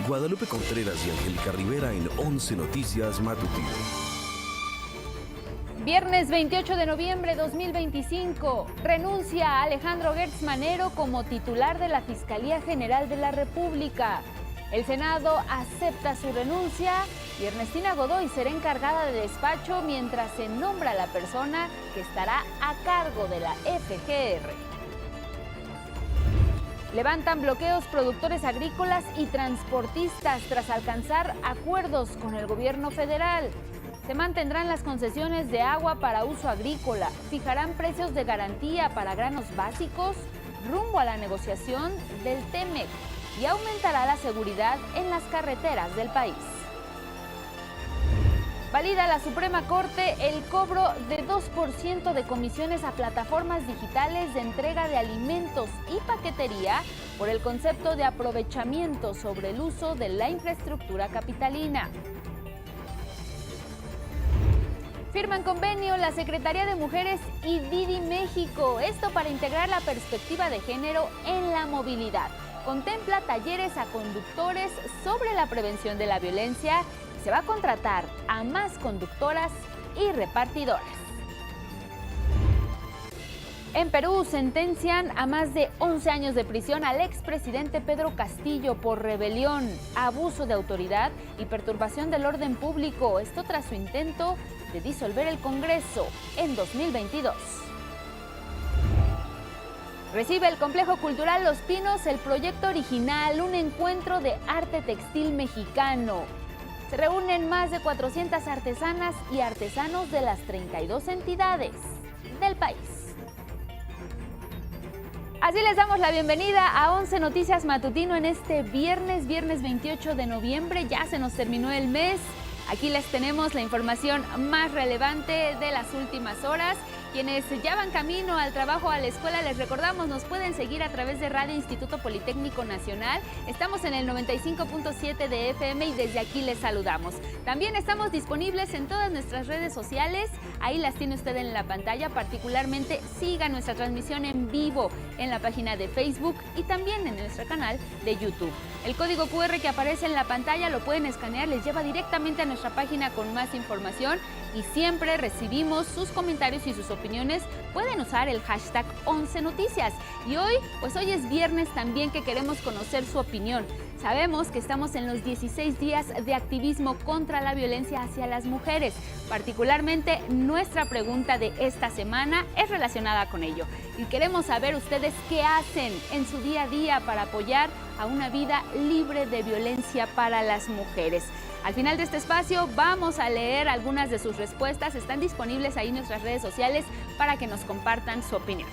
Guadalupe Contreras y Angélica Rivera en 11 Noticias Matutino. Viernes 28 de noviembre de 2025, renuncia Alejandro Gertz Manero como titular de la Fiscalía General de la República. El Senado acepta su renuncia y Ernestina Godoy será encargada de despacho mientras se nombra la persona que estará a cargo de la FGR. Levantan bloqueos productores agrícolas y transportistas tras alcanzar acuerdos con el gobierno federal. Se mantendrán las concesiones de agua para uso agrícola, fijarán precios de garantía para granos básicos rumbo a la negociación del TEMEC y aumentará la seguridad en las carreteras del país. Valida la Suprema Corte el cobro de 2% de comisiones a plataformas digitales de entrega de alimentos y paquetería por el concepto de aprovechamiento sobre el uso de la infraestructura capitalina. Firman convenio la Secretaría de Mujeres y Didi México, esto para integrar la perspectiva de género en la movilidad. Contempla talleres a conductores sobre la prevención de la violencia y se va a contratar a más conductoras y repartidoras. En Perú sentencian a más de 11 años de prisión al expresidente Pedro Castillo por rebelión, abuso de autoridad y perturbación del orden público. Esto tras su intento de disolver el Congreso en 2022. Recibe el Complejo Cultural Los Pinos el proyecto original, un encuentro de arte textil mexicano. Se reúnen más de 400 artesanas y artesanos de las 32 entidades del país. Así les damos la bienvenida a 11 Noticias Matutino en este viernes 28 de noviembre. Ya se nos terminó el mes. Aquí les tenemos la información más relevante de las últimas horas. Quienes ya van camino al trabajo, a la escuela, les recordamos, nos pueden seguir a través de Radio Instituto Politécnico Nacional. Estamos en el 95.7 de FM y desde aquí les saludamos. También estamos disponibles en todas nuestras redes sociales. Ahí las tiene usted en la pantalla. Particularmente siga nuestra transmisión en vivo en la página de Facebook y también en nuestro canal de YouTube. El código QR que aparece en la pantalla lo pueden escanear, les lleva directamente a nuestra página con más información y siempre recibimos sus comentarios y sus opiniones. Pueden usar el hashtag 11 Noticias. Y hoy es viernes también que queremos conocer su opinión. Sabemos que estamos en los 16 días de activismo contra la violencia hacia las mujeres. Particularmente, nuestra pregunta de esta semana es relacionada con ello. Y queremos saber ustedes qué hacen en su día a día para apoyar a una vida libre de violencia para las mujeres. Al final de este espacio vamos a leer algunas de sus respuestas. Están disponibles ahí en nuestras redes sociales para que nos compartan su opinión.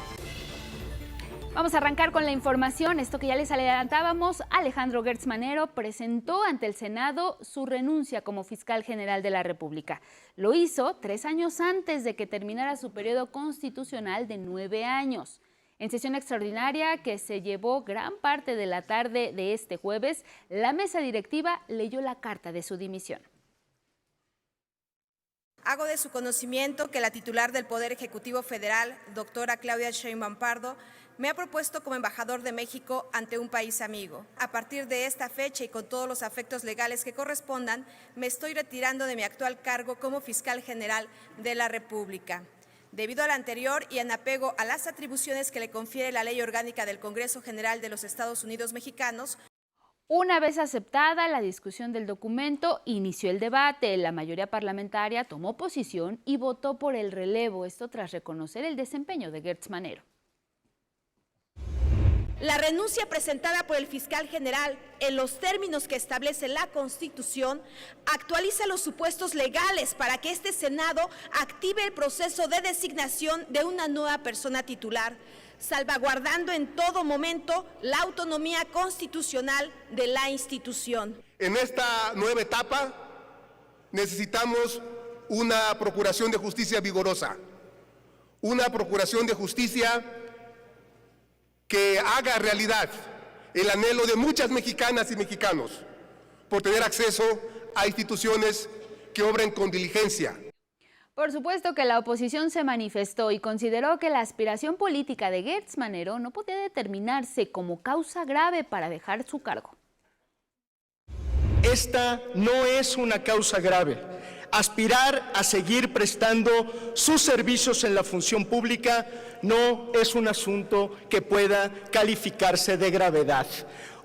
Vamos a arrancar con la información. Esto que ya les adelantábamos, Alejandro Gertz Manero presentó ante el Senado su renuncia como fiscal general de la República. Lo hizo 3 años antes de que terminara su periodo constitucional de 9 años. En sesión extraordinaria que se llevó gran parte de la tarde de este jueves, la mesa directiva leyó la carta de su dimisión. Hago de su conocimiento que la titular del Poder Ejecutivo Federal, doctora Claudia Sheinbaum Pardo, me ha propuesto como embajador de México ante un país amigo. A partir de esta fecha y con todos los afectos legales que correspondan, me estoy retirando de mi actual cargo como fiscal general de la República. Debido al anterior y en apego a las atribuciones que le confiere la Ley Orgánica del Congreso General de los Estados Unidos Mexicanos. Una vez aceptada la discusión del documento, inició el debate. La mayoría parlamentaria tomó posición y votó por el relevo, esto tras reconocer el desempeño de Gertz Manero. La renuncia presentada por el fiscal general en los términos que establece la Constitución actualiza los supuestos legales para que este Senado active el proceso de designación de una nueva persona titular, salvaguardando en todo momento la autonomía constitucional de la institución. En esta nueva etapa necesitamos una procuración de justicia vigorosa, una procuración de justicia que haga realidad el anhelo de muchas mexicanas y mexicanos por tener acceso a instituciones que obren con diligencia. Por supuesto que la oposición se manifestó y consideró que la aspiración política de Gertz Manero no podía determinarse como causa grave para dejar su cargo. esta no es una causa grave. Aspirar a seguir prestando sus servicios en la función pública no es un asunto que pueda calificarse de gravedad.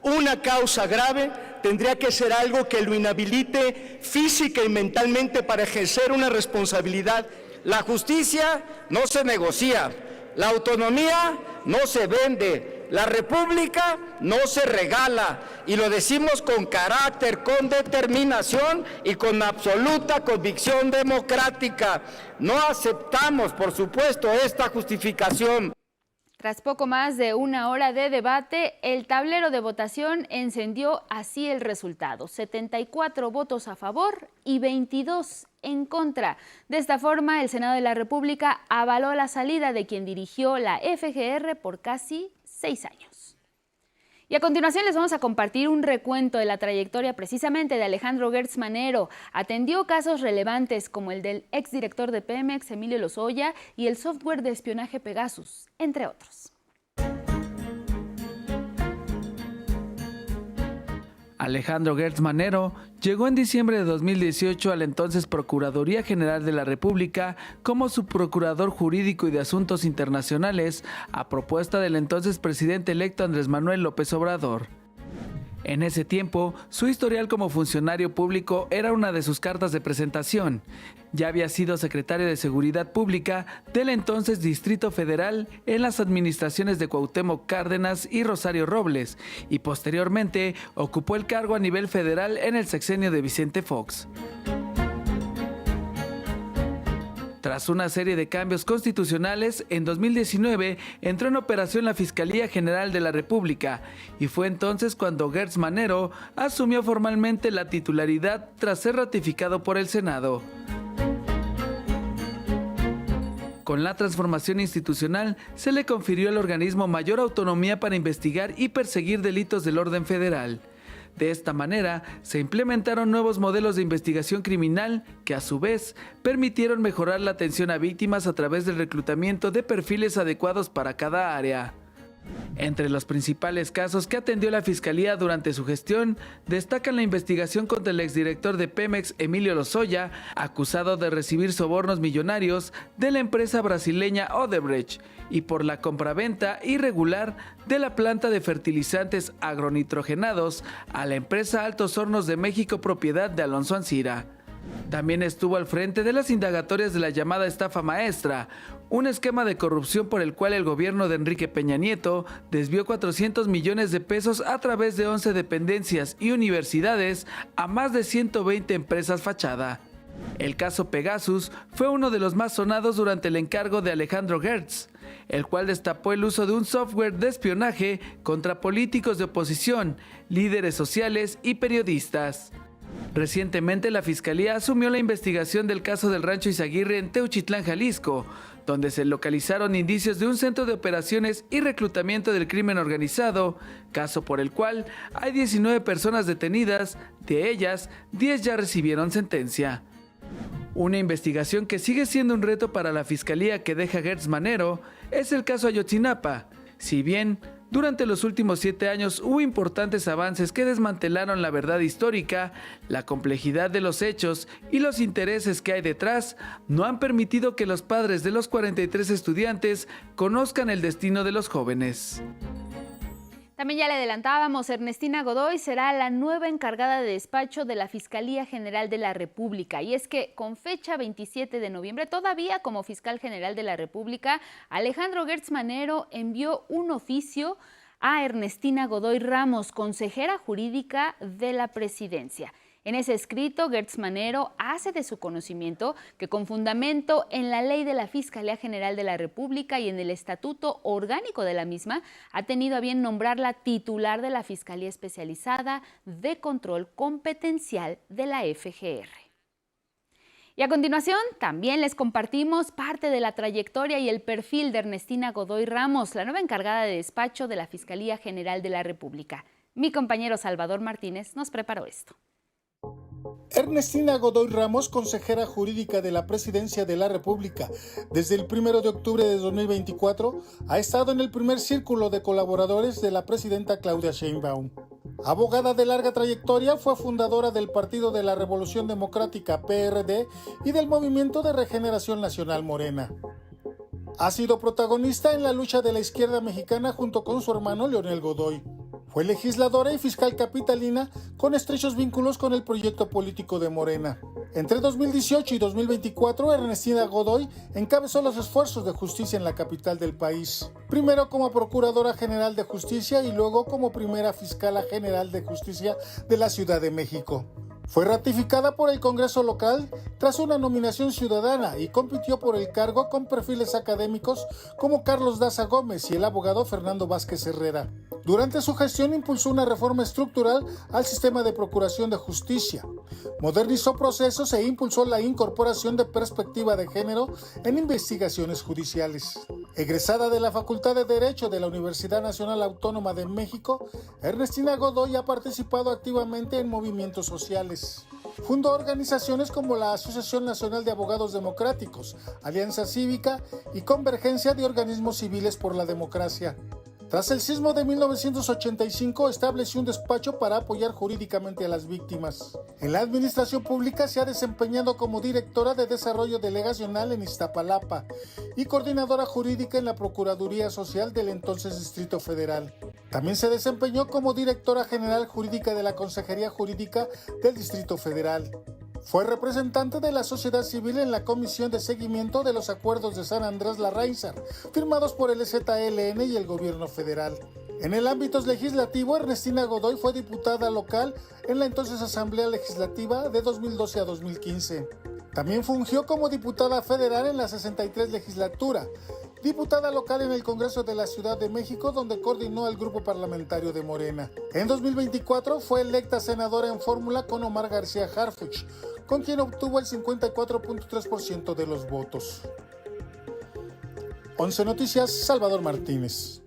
Una causa grave tendría que ser algo que lo inhabilite física y mentalmente para ejercer una responsabilidad. La justicia no se negocia, la autonomía no se vende, la república no se regala, y lo decimos con carácter, con determinación y con absoluta convicción democrática. No aceptamos, por supuesto, esta justificación. Tras poco más de una hora de debate, el tablero de votación encendió así el resultado: 74 votos a favor y 22 en contra. De esta forma, el Senado de la República avaló la salida de quien dirigió la FGR por casi 6 años. Y a continuación les vamos a compartir un recuento de la trayectoria precisamente de Alejandro Gertz Manero. Atendió casos relevantes como el del exdirector de Pemex, Emilio Lozoya, y el software de espionaje Pegasus, entre otros. Alejandro Gertz Manero llegó en diciembre de 2018 a la entonces Procuraduría General de la República como subprocurador jurídico y de asuntos internacionales a propuesta del entonces presidente electo Andrés Manuel López Obrador. En ese tiempo, su historial como funcionario público era una de sus cartas de presentación. Ya había sido secretario de Seguridad Pública del entonces Distrito Federal en las administraciones de Cuauhtémoc Cárdenas y Rosario Robles, y posteriormente ocupó el cargo a nivel federal en el sexenio de Vicente Fox. Tras una serie de cambios constitucionales, en 2019 entró en operación la Fiscalía General de la República y fue entonces cuando Gertz Manero asumió formalmente la titularidad tras ser ratificado por el Senado. Con la transformación institucional, se le confirió al organismo mayor autonomía para investigar y perseguir delitos del orden federal. De esta manera, se implementaron nuevos modelos de investigación criminal que, a su vez, permitieron mejorar la atención a víctimas a través del reclutamiento de perfiles adecuados para cada área. Entre los principales casos que atendió la Fiscalía durante su gestión, destacan la investigación contra el exdirector de Pemex, Emilio Lozoya, acusado de recibir sobornos millonarios de la empresa brasileña Odebrecht, y por la compraventa irregular de la planta de fertilizantes agronitrogenados a la empresa Altos Hornos de México, propiedad de Alonso Ancira. También estuvo al frente de las indagatorias de la llamada estafa maestra, un esquema de corrupción por el cual el gobierno de Enrique Peña Nieto desvió 400 millones de pesos a través de 11 dependencias y universidades a más de 120 empresas fachada. El caso Pegasus fue uno de los más sonados durante el encargo de Alejandro Gertz, el cual destapó el uso de un software de espionaje contra políticos de oposición, líderes sociales y periodistas. Recientemente la Fiscalía asumió la investigación del caso del Rancho Izaguirre en Teuchitlán, Jalisco, donde se localizaron indicios de un centro de operaciones y reclutamiento del crimen organizado, caso por el cual hay 19 personas detenidas, de ellas 10 ya recibieron sentencia. Una investigación que sigue siendo un reto para la Fiscalía que deja Gertz Manero es el caso Ayotzinapa. Si bien durante los últimos 7 años hubo importantes avances que desmantelaron la verdad histórica, la complejidad de los hechos y los intereses que hay detrás no han permitido que los padres de los 43 estudiantes conozcan el destino de los jóvenes. También ya le adelantábamos, Ernestina Godoy será la nueva encargada de despacho de la Fiscalía General de la República. Y es que con fecha 27 de noviembre, todavía como fiscal general de la República, Alejandro Gertz Manero envió un oficio a Ernestina Godoy Ramos, consejera jurídica de la Presidencia. En ese escrito, Gertz Manero hace de su conocimiento que con fundamento en la ley de la Fiscalía General de la República y en el estatuto orgánico de la misma, ha tenido a bien nombrarla titular de la Fiscalía Especializada de Control Competencial de la FGR. Y a continuación, también les compartimos parte de la trayectoria y el perfil de Ernestina Godoy Ramos, la nueva encargada de despacho de la Fiscalía General de la República. Mi compañero Salvador Martínez nos preparó esto. Ernestina Godoy Ramos, consejera jurídica de la Presidencia de la República, desde el 1 de octubre de 2024, ha estado en el primer círculo de colaboradores de la presidenta Claudia Sheinbaum. Abogada de larga trayectoria, fue fundadora del Partido de la Revolución Democrática PRD y del Movimiento de Regeneración Nacional Morena. Ha sido protagonista en la lucha de la izquierda mexicana junto con su hermano Leonel Godoy. Fue legisladora y fiscal capitalina con estrechos vínculos con el proyecto político de Morena. Entre 2018 y 2024, Ernestina Godoy encabezó los esfuerzos de justicia en la capital del país. Primero como Procuradora General de Justicia y luego como primera Fiscala General de Justicia de la Ciudad de México. Fue ratificada por el Congreso local tras una nominación ciudadana y compitió por el cargo con perfiles académicos como Carlos Daza Gómez y el abogado Fernando Vázquez Herrera. Durante su gestión impulsó una reforma estructural al sistema de procuración de justicia, modernizó procesos e impulsó la incorporación de perspectiva de género en investigaciones judiciales. Egresada de la Facultad de Derecho de la Universidad Nacional Autónoma de México, Ernestina Godoy ha participado activamente en movimientos sociales. Fundó organizaciones como la Asociación Nacional de Abogados Democráticos, Alianza Cívica y Convergencia de Organismos Civiles por la Democracia. Tras el sismo de 1985, estableció un despacho para apoyar jurídicamente a las víctimas. En la administración pública se ha desempeñado como directora de Desarrollo Delegacional en Iztapalapa y coordinadora jurídica en la Procuraduría Social del entonces Distrito Federal. También se desempeñó como directora general jurídica de la Consejería Jurídica del Distrito Federal. Fue representante de la sociedad civil en la Comisión de Seguimiento de los Acuerdos de San Andrés Larráizar, firmados por el EZLN y el Gobierno Federal. En el ámbito legislativo, Ernestina Godoy fue diputada local en la entonces Asamblea Legislativa de 2012 a 2015. También fungió como diputada federal en la 63 legislatura, diputada local en el Congreso de la Ciudad de México, donde coordinó el grupo parlamentario de Morena. En 2024 fue electa senadora en fórmula con Omar García Harfuch, con quien obtuvo el 54.3% de los votos. 11 Noticias, Salvador Martínez.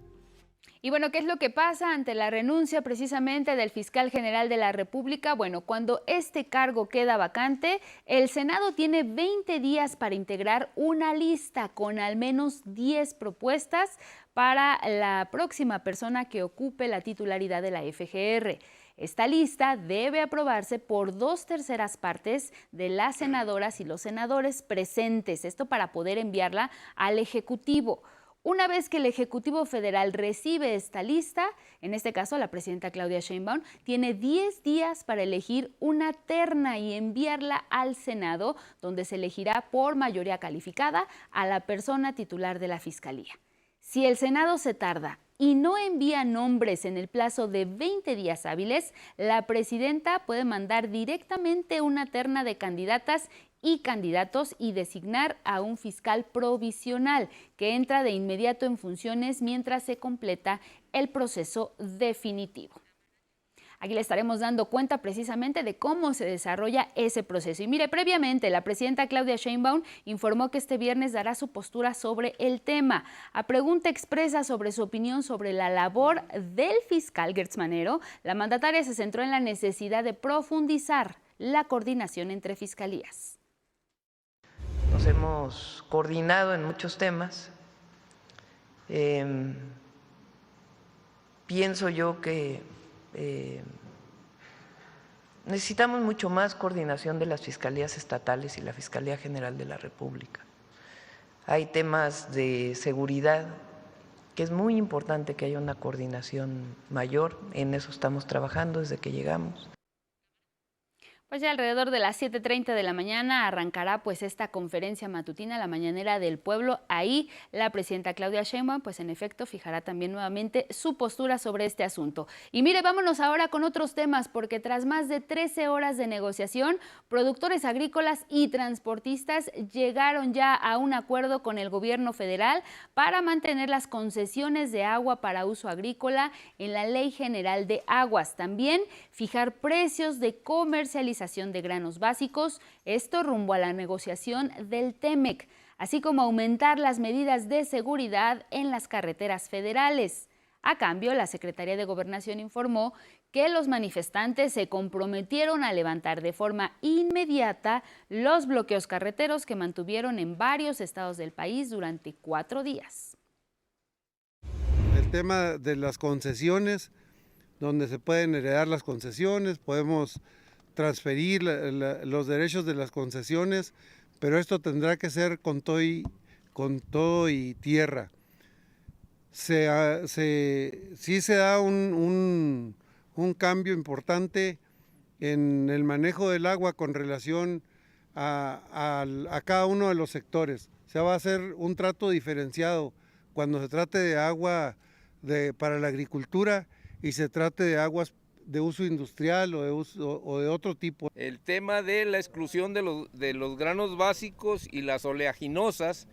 Y bueno, ¿qué es lo que pasa ante la renuncia precisamente del fiscal general de la República? Bueno, cuando este cargo queda vacante, el Senado tiene 20 días para integrar una lista con al menos 10 propuestas para la próxima persona que ocupe la titularidad de la FGR. Esta lista debe aprobarse por 2/3 partes de las senadoras y los senadores presentes, esto para poder enviarla al Ejecutivo. Una vez que el Ejecutivo Federal recibe esta lista, en este caso la presidenta Claudia Sheinbaum, tiene 10 días para elegir una terna y enviarla al Senado, donde se elegirá por mayoría calificada a la persona titular de la Fiscalía. Si el Senado se tarda y no envía nombres en el plazo de 20 días hábiles, la presidenta puede mandar directamente una terna de candidatas y candidatos y designar a un fiscal provisional que entra de inmediato en funciones mientras se completa el proceso definitivo. Aquí le estaremos dando cuenta precisamente de cómo se desarrolla ese proceso. Y mire, previamente la presidenta Claudia Sheinbaum informó que este viernes dará su postura sobre el tema. A pregunta expresa sobre su opinión sobre la labor del fiscal Gertz Manero, la mandataria se centró en la necesidad de profundizar la coordinación entre fiscalías. Nos hemos coordinado en muchos temas. Pienso yo que necesitamos mucho más coordinación de las fiscalías estatales y la Fiscalía General de la República. Hay temas de seguridad que es muy importante que haya una coordinación mayor. En eso estamos trabajando desde que llegamos. Pues ya alrededor de las 7:30 de la mañana arrancará pues esta conferencia matutina, la Mañanera del Pueblo. Ahí la presidenta Claudia Sheinbaum pues en efecto fijará también nuevamente su postura sobre este asunto. Y mire, vámonos ahora con otros temas, porque tras más de 13 horas de negociación, productores agrícolas y transportistas llegaron ya a un acuerdo con el gobierno federal para mantener las concesiones de agua para uso agrícola en la Ley General de Aguas. También fijar precios de comercialización de granos básicos, esto rumbo a la negociación del TEMEC, así como aumentar las medidas de seguridad en las carreteras federales. A cambio, la Secretaría de Gobernación informó que los manifestantes se comprometieron a levantar de forma inmediata los bloqueos carreteros que mantuvieron en varios estados del país durante 4 días. El tema de las concesiones, donde se pueden heredar las concesiones, podemos transferir los derechos de las concesiones, pero esto tendrá que ser con todo y tierra. Sí se da un cambio importante en el manejo del agua con relación a cada uno de los sectores. Se va a hacer un trato diferenciado cuando se trate de agua para la agricultura y se trate de aguas de uso industrial o de otro tipo. El tema de la exclusión de los granos básicos y las oleaginosas,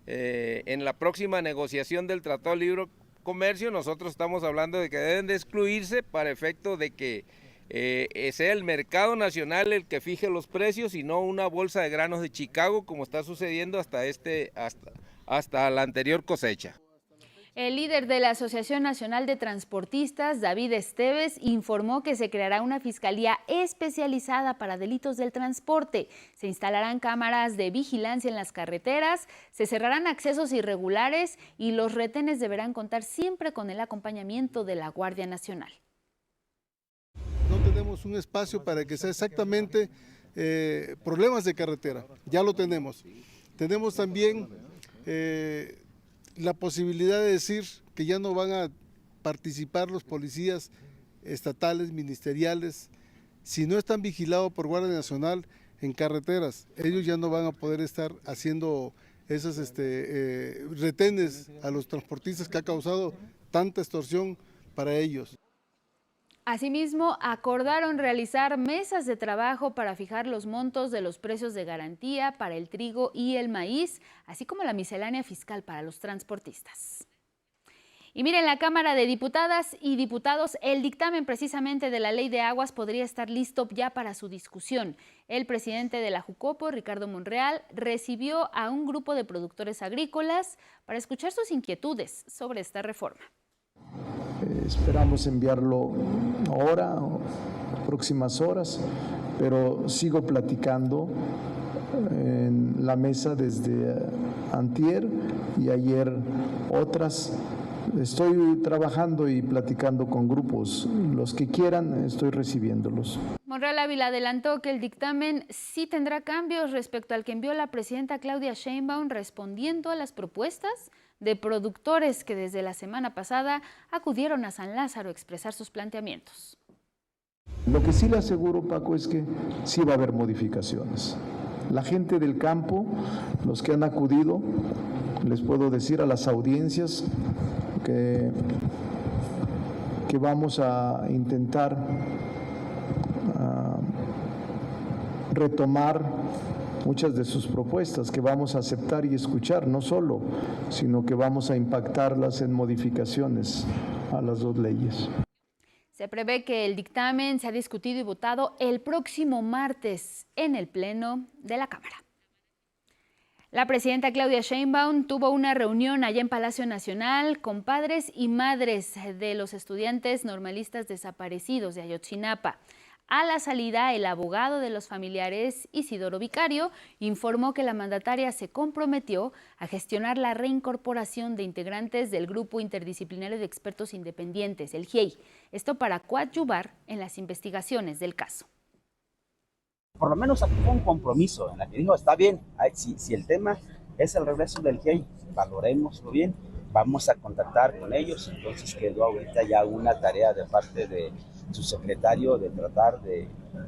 en la próxima negociación del Tratado de Libre Comercio nosotros estamos hablando de que deben de excluirse para efecto de que sea el mercado nacional el que fije los precios y no una bolsa de granos de Chicago como está sucediendo hasta la anterior cosecha. El líder de la Asociación Nacional de Transportistas, David Esteves, informó que se creará una fiscalía especializada para delitos del transporte. Se instalarán cámaras de vigilancia en las carreteras, se cerrarán accesos irregulares y los retenes deberán contar siempre con el acompañamiento de la Guardia Nacional. No tenemos un espacio para que sea exactamente problemas de carretera, ya lo tenemos. Tenemos también la posibilidad de decir que ya no van a participar los policías estatales, ministeriales, si no están vigilados por Guardia Nacional en carreteras. Ellos ya no van a poder estar haciendo esos retenes a los transportistas que ha causado tanta extorsión para ellos. Asimismo, acordaron realizar mesas de trabajo para fijar los montos de los precios de garantía para el trigo y el maíz, así como la miscelánea fiscal para los transportistas. Y miren, la Cámara de Diputadas y Diputados, el dictamen precisamente de la Ley de Aguas podría estar listo ya para su discusión. El presidente de la Jucopo, Ricardo Monreal, recibió a un grupo de productores agrícolas para escuchar sus inquietudes sobre esta reforma. Esperamos enviarlo ahora o próximas horas, pero sigo platicando en la mesa desde antier y ayer otras. Estoy trabajando y platicando con grupos. Los que quieran, estoy recibiéndolos. Monreal Ávila adelantó que el dictamen sí tendrá cambios respecto al que envió la presidenta Claudia Sheinbaum, respondiendo a las propuestas de productores que desde la semana pasada acudieron a San Lázaro a expresar sus planteamientos. Lo que sí le aseguro, Paco, es que sí va a haber modificaciones. La gente del campo, los que han acudido, les puedo decir a las audiencias que vamos a intentar retomar muchas de sus propuestas, que vamos a aceptar y escuchar, no solo, sino que vamos a impactarlas en modificaciones a las dos leyes. Se prevé que el dictamen sea discutido y votado el próximo martes en el Pleno de la Cámara. La presidenta Claudia Sheinbaum tuvo una reunión allá en Palacio Nacional con padres y madres de los estudiantes normalistas desaparecidos de Ayotzinapa. A la salida, el abogado de los familiares, Isidoro Vicario, informó que la mandataria se comprometió a gestionar la reincorporación de integrantes del Grupo Interdisciplinario de Expertos Independientes, el GIEI, esto para coadyuvar en las investigaciones del caso. Por lo menos aquí fue un compromiso en la que dijo, está bien, si el tema es el regreso del GIEI, valorémoslo bien, vamos a contactar con ellos. Entonces quedó ahorita ya una tarea de parte de su secretario de tratar de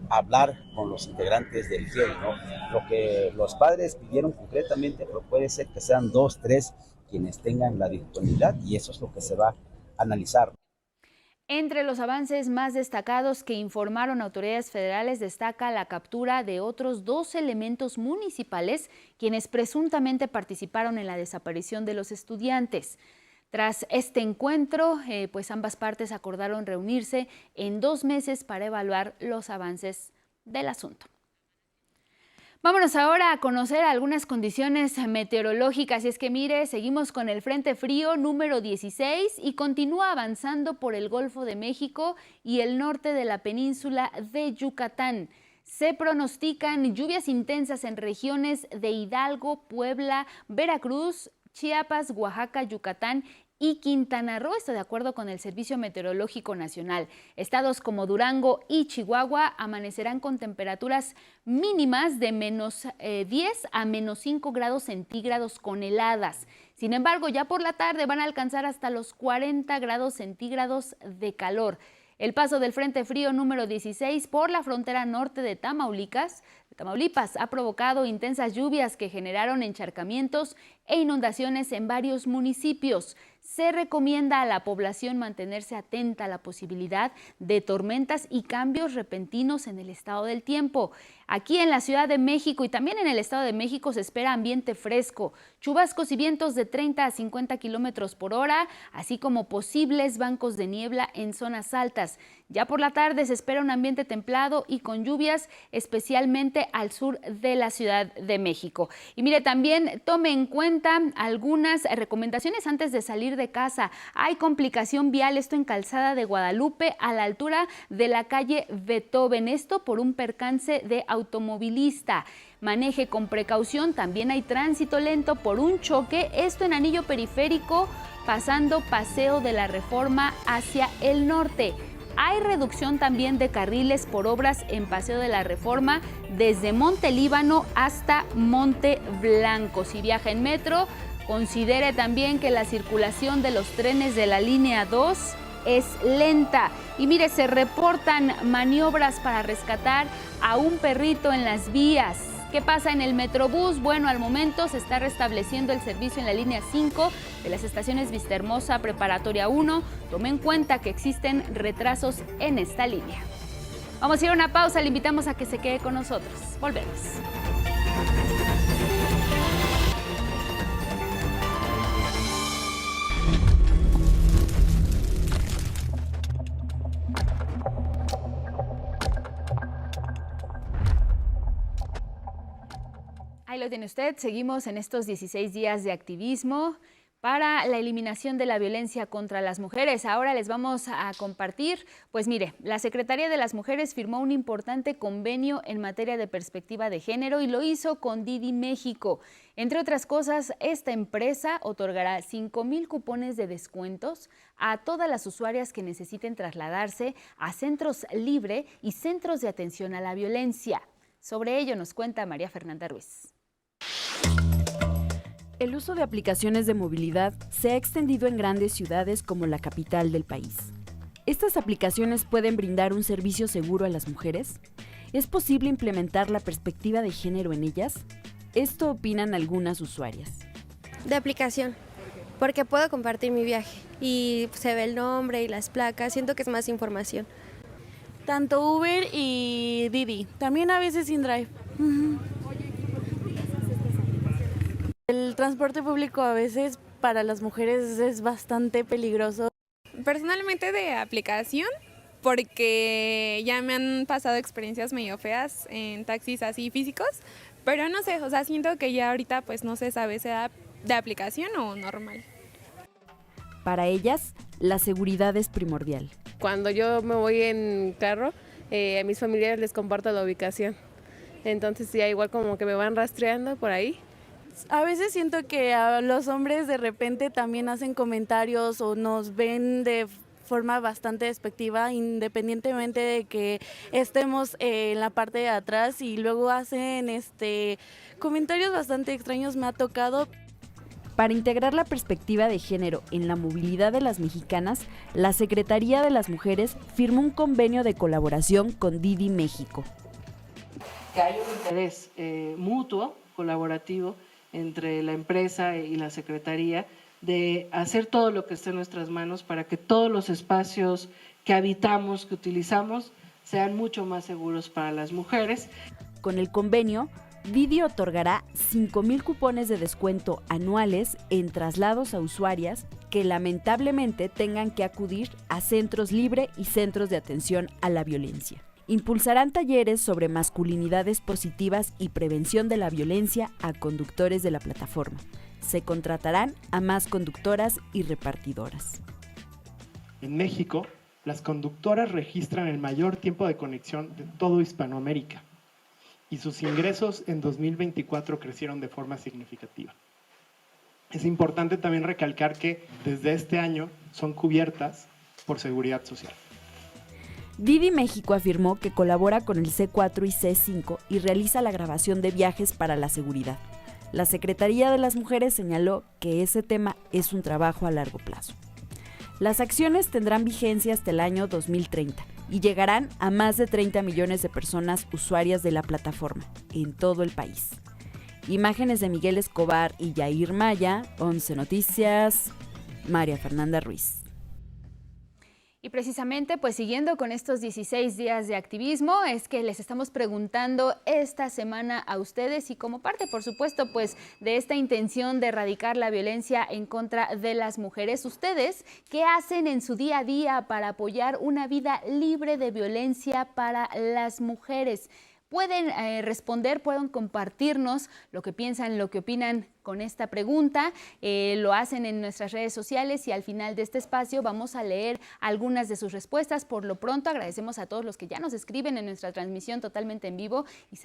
hablar con los integrantes del GIEI, ¿no? Lo que los padres pidieron concretamente, pero puede ser que sean 2, 3 quienes tengan la disponibilidad y eso es lo que se va a analizar. Entre los avances más destacados que informaron autoridades federales destaca la captura de otros 2 elementos municipales quienes presuntamente participaron en la desaparición de los estudiantes. Tras este encuentro, pues ambas partes acordaron reunirse en 2 meses para evaluar los avances del asunto. Vámonos ahora a conocer algunas condiciones meteorológicas y es que mire, seguimos con el Frente Frío número 16 y continúa avanzando por el Golfo de México y el norte de la península de Yucatán. Se pronostican lluvias intensas en regiones de Hidalgo, Puebla, Veracruz, Chiapas, Oaxaca, Yucatán y Quintana Roo, esto de acuerdo con el Servicio Meteorológico Nacional. Estados como Durango y Chihuahua amanecerán con temperaturas mínimas de menos 10 a menos 5 grados centígrados con heladas. Sin embargo, ya por la tarde van a alcanzar hasta los 40 grados centígrados de calor. El paso del Frente Frío número 16 por la frontera norte de Tamaulipas ha provocado intensas lluvias que generaron encharcamientos e inundaciones en varios municipios. Se recomienda a la población mantenerse atenta a la posibilidad de tormentas y cambios repentinos en el estado del tiempo. Aquí en la Ciudad de México y también en el Estado de México se espera ambiente fresco, chubascos y vientos de 30 a 50 kilómetros por hora, así como posibles bancos de niebla en zonas altas. Ya por la tarde se espera un ambiente templado y con lluvias, especialmente al sur de la Ciudad de México. Y mire, también tome en cuenta algunas recomendaciones antes de salir de casa. Hay complicación vial, esto en Calzada de Guadalupe, a la altura de la calle Beethoven, esto por un percance de automovilista. Maneje con precaución, también hay tránsito lento por un choque, esto en anillo periférico, pasando Paseo de la Reforma hacia el norte. Hay reducción también de carriles por obras en Paseo de la Reforma desde Monte Líbano hasta Monte Blanco. Si viaja en metro, considere también que la circulación de los trenes de la línea 2 es lenta. Y mire, se reportan maniobras para rescatar a un perrito en las vías. ¿Qué pasa en el Metrobús? Bueno, al momento se está restableciendo el servicio en la línea 5 de las estaciones Vistahermosa, Preparatoria 1. Tome en cuenta que existen retrasos en esta línea. Vamos a ir a una pausa, le invitamos a que se quede con nosotros. Volvemos. Ahí lo tiene usted, seguimos en estos 16 días de activismo para la eliminación de la violencia contra las mujeres. Ahora les vamos a compartir, pues mire, la Secretaría de las Mujeres firmó un importante convenio en materia de perspectiva de género y lo hizo con Didi México. Entre otras cosas, esta empresa otorgará 5,000 cupones de descuentos a todas las usuarias que necesiten trasladarse a centros libre y centros de atención a la violencia. Sobre ello nos cuenta María Fernanda Ruiz. El uso de aplicaciones de movilidad se ha extendido en grandes ciudades como la capital del país. ¿Estas aplicaciones pueden brindar un servicio seguro a las mujeres? ¿Es posible implementar la perspectiva de género en ellas? Esto opinan algunas usuarias. De aplicación, porque puedo compartir mi viaje y se ve el nombre y las placas, siento que es más información. Tanto Uber y Didi, también a veces InDrive. El transporte público a veces para las mujeres es bastante peligroso. Personalmente de aplicación, porque ya me han pasado experiencias medio feas en taxis así físicos, pero no sé, o sea, siento que ya ahorita pues no se sabe si sea de aplicación o normal. Para ellas, la seguridad es primordial. Cuando yo me voy en carro, a mis familiares les comparto la ubicación. Entonces ya igual como que me van rastreando por ahí. A veces siento que a los hombres de repente también hacen comentarios o nos ven de forma bastante despectiva, independientemente de que estemos en la parte de atrás, y luego hacen comentarios bastante extraños. Me ha tocado. Para integrar la perspectiva de género en la movilidad de las mexicanas, la Secretaría de las Mujeres firmó un convenio de colaboración con Didi México. Que hay un interés mutuo, colaborativo, entre la empresa y la Secretaría, de hacer todo lo que esté en nuestras manos para que todos los espacios que habitamos, que utilizamos, sean mucho más seguros para las mujeres. Con el convenio, Didi otorgará 5,000 cupones de descuento anuales en traslados a usuarias que lamentablemente tengan que acudir a centros libre y centros de atención a la violencia. Impulsarán talleres sobre masculinidades positivas y prevención de la violencia a conductores de la plataforma. Se contratarán a más conductoras y repartidoras. En México, las conductoras registran el mayor tiempo de conexión de todo Hispanoamérica y sus ingresos en 2024 crecieron de forma significativa. es importante también recalcar que desde este año son cubiertas por Seguridad Social. Didi México afirmó que colabora con el C4 y C5 y realiza la grabación de viajes para la seguridad. La Secretaría de las Mujeres señaló que ese tema es un trabajo a largo plazo. Las acciones tendrán vigencia hasta el año 2030 y llegarán a más de 30 millones de personas usuarias de la plataforma en todo el país. Imágenes de Miguel Escobar y Yair Maya, 11 Noticias, María Fernanda Ruiz. Y precisamente, pues siguiendo con estos 16 días de activismo, es que les estamos preguntando esta semana a ustedes y como parte, por supuesto, pues de esta intención de erradicar la violencia en contra de las mujeres, ¿ustedes qué hacen en su día a día para apoyar una vida libre de violencia para las mujeres? Pueden responder, pueden compartirnos lo que piensan, lo que opinan con esta pregunta. Lo hacen en nuestras redes sociales y al final de este espacio vamos a leer algunas de sus respuestas. Por lo pronto agradecemos a todos los que ya nos escriben en nuestra transmisión totalmente en vivo y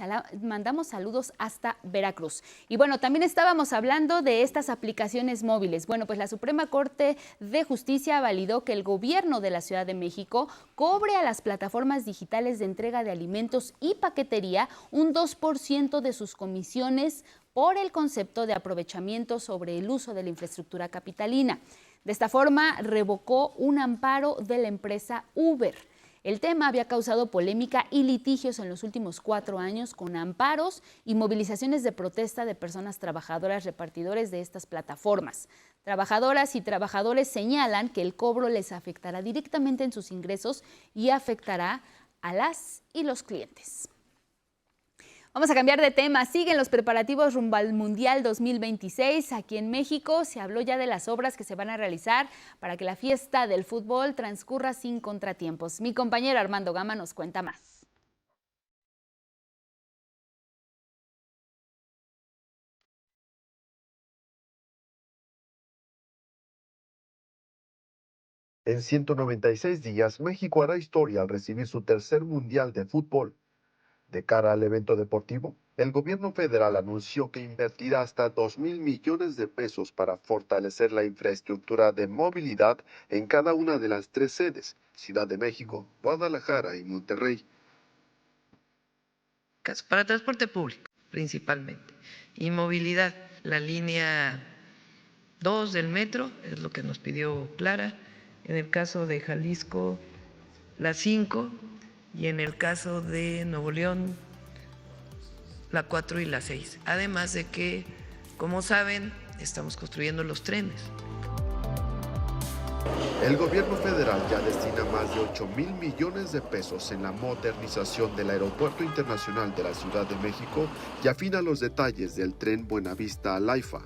mandamos saludos hasta Veracruz. Y bueno, también estábamos hablando de estas aplicaciones móviles. Bueno, pues la Suprema Corte de Justicia validó que el gobierno de la Ciudad de México cobre a las plataformas digitales de entrega de alimentos y paquetería un 2% de sus comisiones por el concepto de aprovechamiento sobre el uso de la infraestructura capitalina. De esta forma, revocó un amparo de la empresa Uber. El tema había causado polémica y litigios en los últimos 4 años con amparos y movilizaciones de protesta de personas trabajadoras repartidores de estas plataformas. Trabajadoras y trabajadores señalan que el cobro les afectará directamente en sus ingresos y afectará a las y los clientes. Vamos a cambiar de tema. Siguen los preparativos rumbo al Mundial 2026. Aquí en México se habló ya de las obras que se van a realizar para que la fiesta del fútbol transcurra sin contratiempos. Mi compañero Armando Gama nos cuenta más. En 196 días, México hará historia al recibir su tercer Mundial de Fútbol. De cara al evento deportivo, el gobierno federal anunció que invertirá hasta 2,000 millones de pesos para fortalecer la infraestructura de movilidad en cada una de las 3 sedes, Ciudad de México, Guadalajara y Monterrey. Para transporte público, principalmente, y movilidad, la línea 2 del metro, es lo que nos pidió Clara, en el caso de Jalisco, la 5, y en el caso de Nuevo León, la 4 y la 6. Además de que, como saben, estamos construyendo los trenes. El gobierno federal ya destina más de 8,000 millones de pesos en la modernización del Aeropuerto Internacional de la Ciudad de México y afina los detalles del tren Buenavista a Laifa.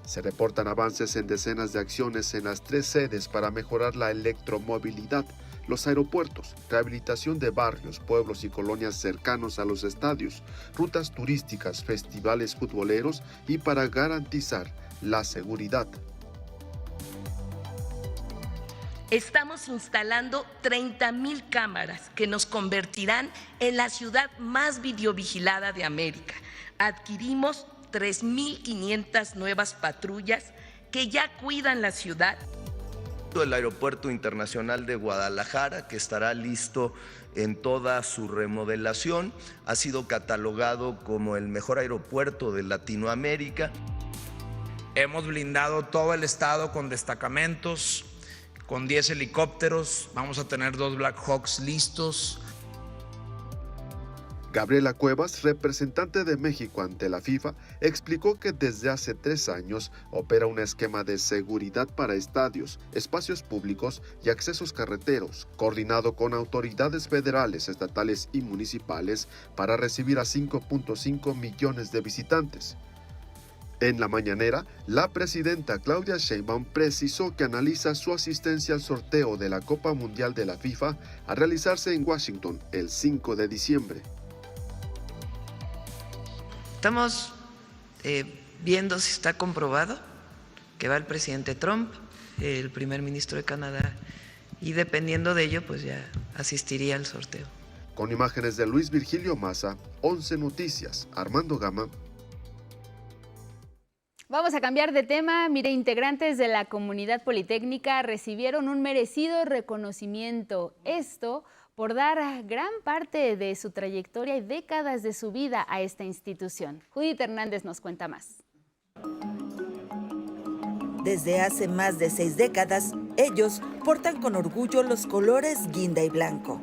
Se reportan avances en decenas de acciones en las 3 sedes para mejorar la electromovilidad, los aeropuertos, rehabilitación de barrios, pueblos y colonias cercanos a los estadios, rutas turísticas, festivales futboleros y para garantizar la seguridad. Estamos instalando 30,000 cámaras que nos convertirán en la ciudad más videovigilada de América. Adquirimos 3,500 nuevas patrullas que ya cuidan la ciudad. El Aeropuerto Internacional de Guadalajara, que estará listo en toda su remodelación, ha sido catalogado como el mejor aeropuerto de Latinoamérica. Hemos blindado todo el estado con destacamentos, con 10 helicópteros, vamos a tener 2 Black Hawks listos. Gabriela Cuevas, representante de México ante la FIFA, explicó que desde hace 3 años opera un esquema de seguridad para estadios, espacios públicos y accesos carreteros, coordinado con autoridades federales, estatales y municipales para recibir a 5.5 millones de visitantes. En la mañanera, la presidenta Claudia Sheinbaum precisó que analiza su asistencia al sorteo de la Copa Mundial de la FIFA a realizarse en Washington el 5 de diciembre. Estamos viendo si está comprobado que va el presidente Trump, el primer ministro de Canadá, y dependiendo de ello, pues ya asistiría al sorteo. Con imágenes de Luis Virgilio Maza, 11 Noticias, Armando Gama. Vamos a cambiar de tema. Mire, integrantes de la comunidad politécnica recibieron un merecido reconocimiento. Esto por dar gran parte de su trayectoria y décadas de su vida a esta institución. Judith Hernández nos cuenta más. Desde hace más de 6 décadas, ellos portan con orgullo los colores guinda y blanco.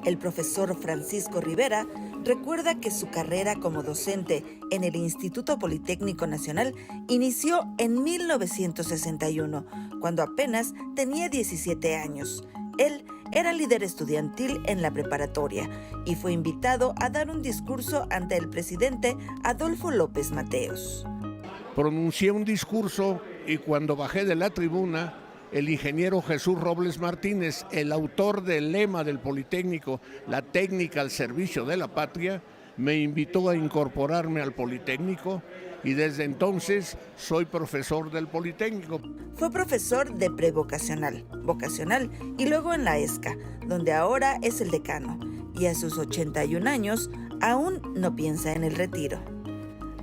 El profesor Francisco Rivera recuerda que su carrera como docente en el Instituto Politécnico Nacional inició en 1961, cuando apenas tenía 17 años. Él era líder estudiantil en la preparatoria y fue invitado a dar un discurso ante el presidente Adolfo López Mateos. Pronuncié un discurso y cuando bajé de la tribuna, el ingeniero Jesús Robles Martínez, el autor del lema del Politécnico, la técnica al servicio de la patria, me invitó a incorporarme al Politécnico y desde entonces soy profesor del Politécnico. Fue profesor de prevocacional, vocacional y luego en la ESCA, donde ahora es el decano, y a sus 81 años aún no piensa en el retiro.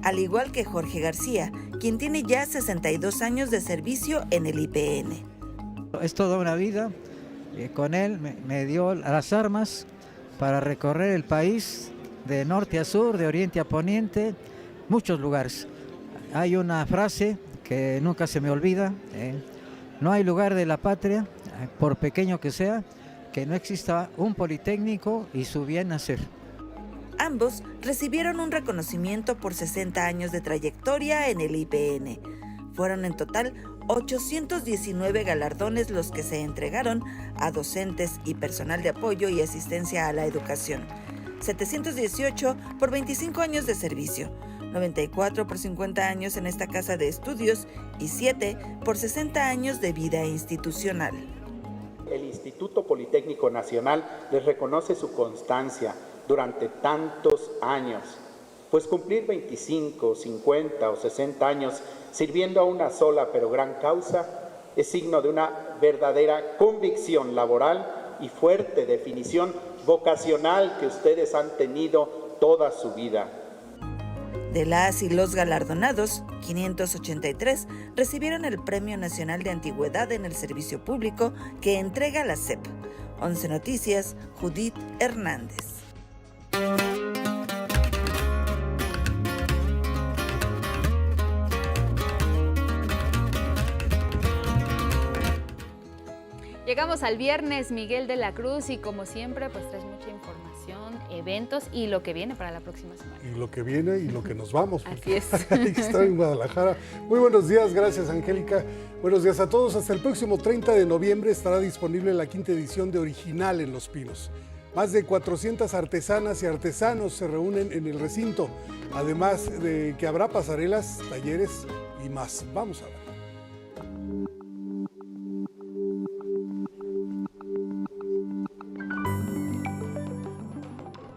Al igual que Jorge García, quien tiene ya 62 años de servicio en el IPN. Es toda una vida, con él me dio las armas para recorrer el país de norte a sur, de oriente a poniente, muchos lugares. Hay una frase que nunca se me olvida, no hay lugar de la patria, por pequeño que sea, que no exista un politécnico y su bien hacer. Ambos recibieron un reconocimiento por 60 años de trayectoria en el IPN. Fueron en total 819 galardones los que se entregaron a docentes y personal de apoyo y asistencia a la educación. 718 por 25 años de servicio, 94 por 50 años en esta casa de estudios y 7 por 60 años de vida institucional. El Instituto Politécnico Nacional les reconoce su constancia durante tantos años, pues cumplir 25, 50 o 60 años sirviendo a una sola pero gran causa es signo de una verdadera convicción laboral y fuerte definición vocacional que ustedes han tenido toda su vida. De las y los galardonados, 583 recibieron el Premio Nacional de Antigüedad en el Servicio Público que entrega la SEP. 11 Noticias, Judith Hernández. Llegamos al viernes, Miguel de la Cruz, y como siempre, pues traes mucha información, eventos y lo que viene para la próxima semana. Y lo que viene y lo que nos vamos. Así es. Hay que estar en Guadalajara. Muy buenos días, gracias Angélica. Buenos días a todos. Hasta el próximo 30 de noviembre estará disponible la 5ª edición de Original en Los Pinos. Más de 400 artesanas y artesanos se reúnen en el recinto, además de que habrá pasarelas, talleres y más. Vamos a ver.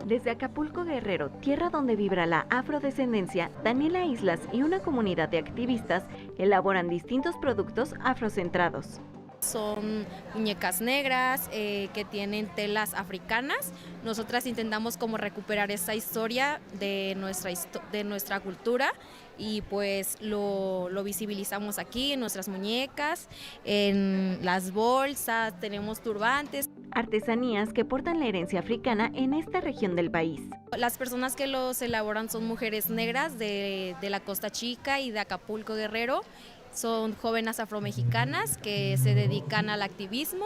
Desde Acapulco Guerrero, tierra donde vibra la afrodescendencia, Daniela Islas y una comunidad de activistas elaboran distintos productos afrocentrados. Son muñecas negras que tienen telas africanas. Nosotras intentamos como recuperar esa historia de nuestra cultura y pues lo visibilizamos aquí en nuestras muñecas, en las bolsas, tenemos turbantes. Artesanías que portan la herencia africana en esta región del país. Las personas que los elaboran son mujeres negras de la Costa Chica y de Acapulco Guerrero. Son jóvenes afromexicanas que se dedican al activismo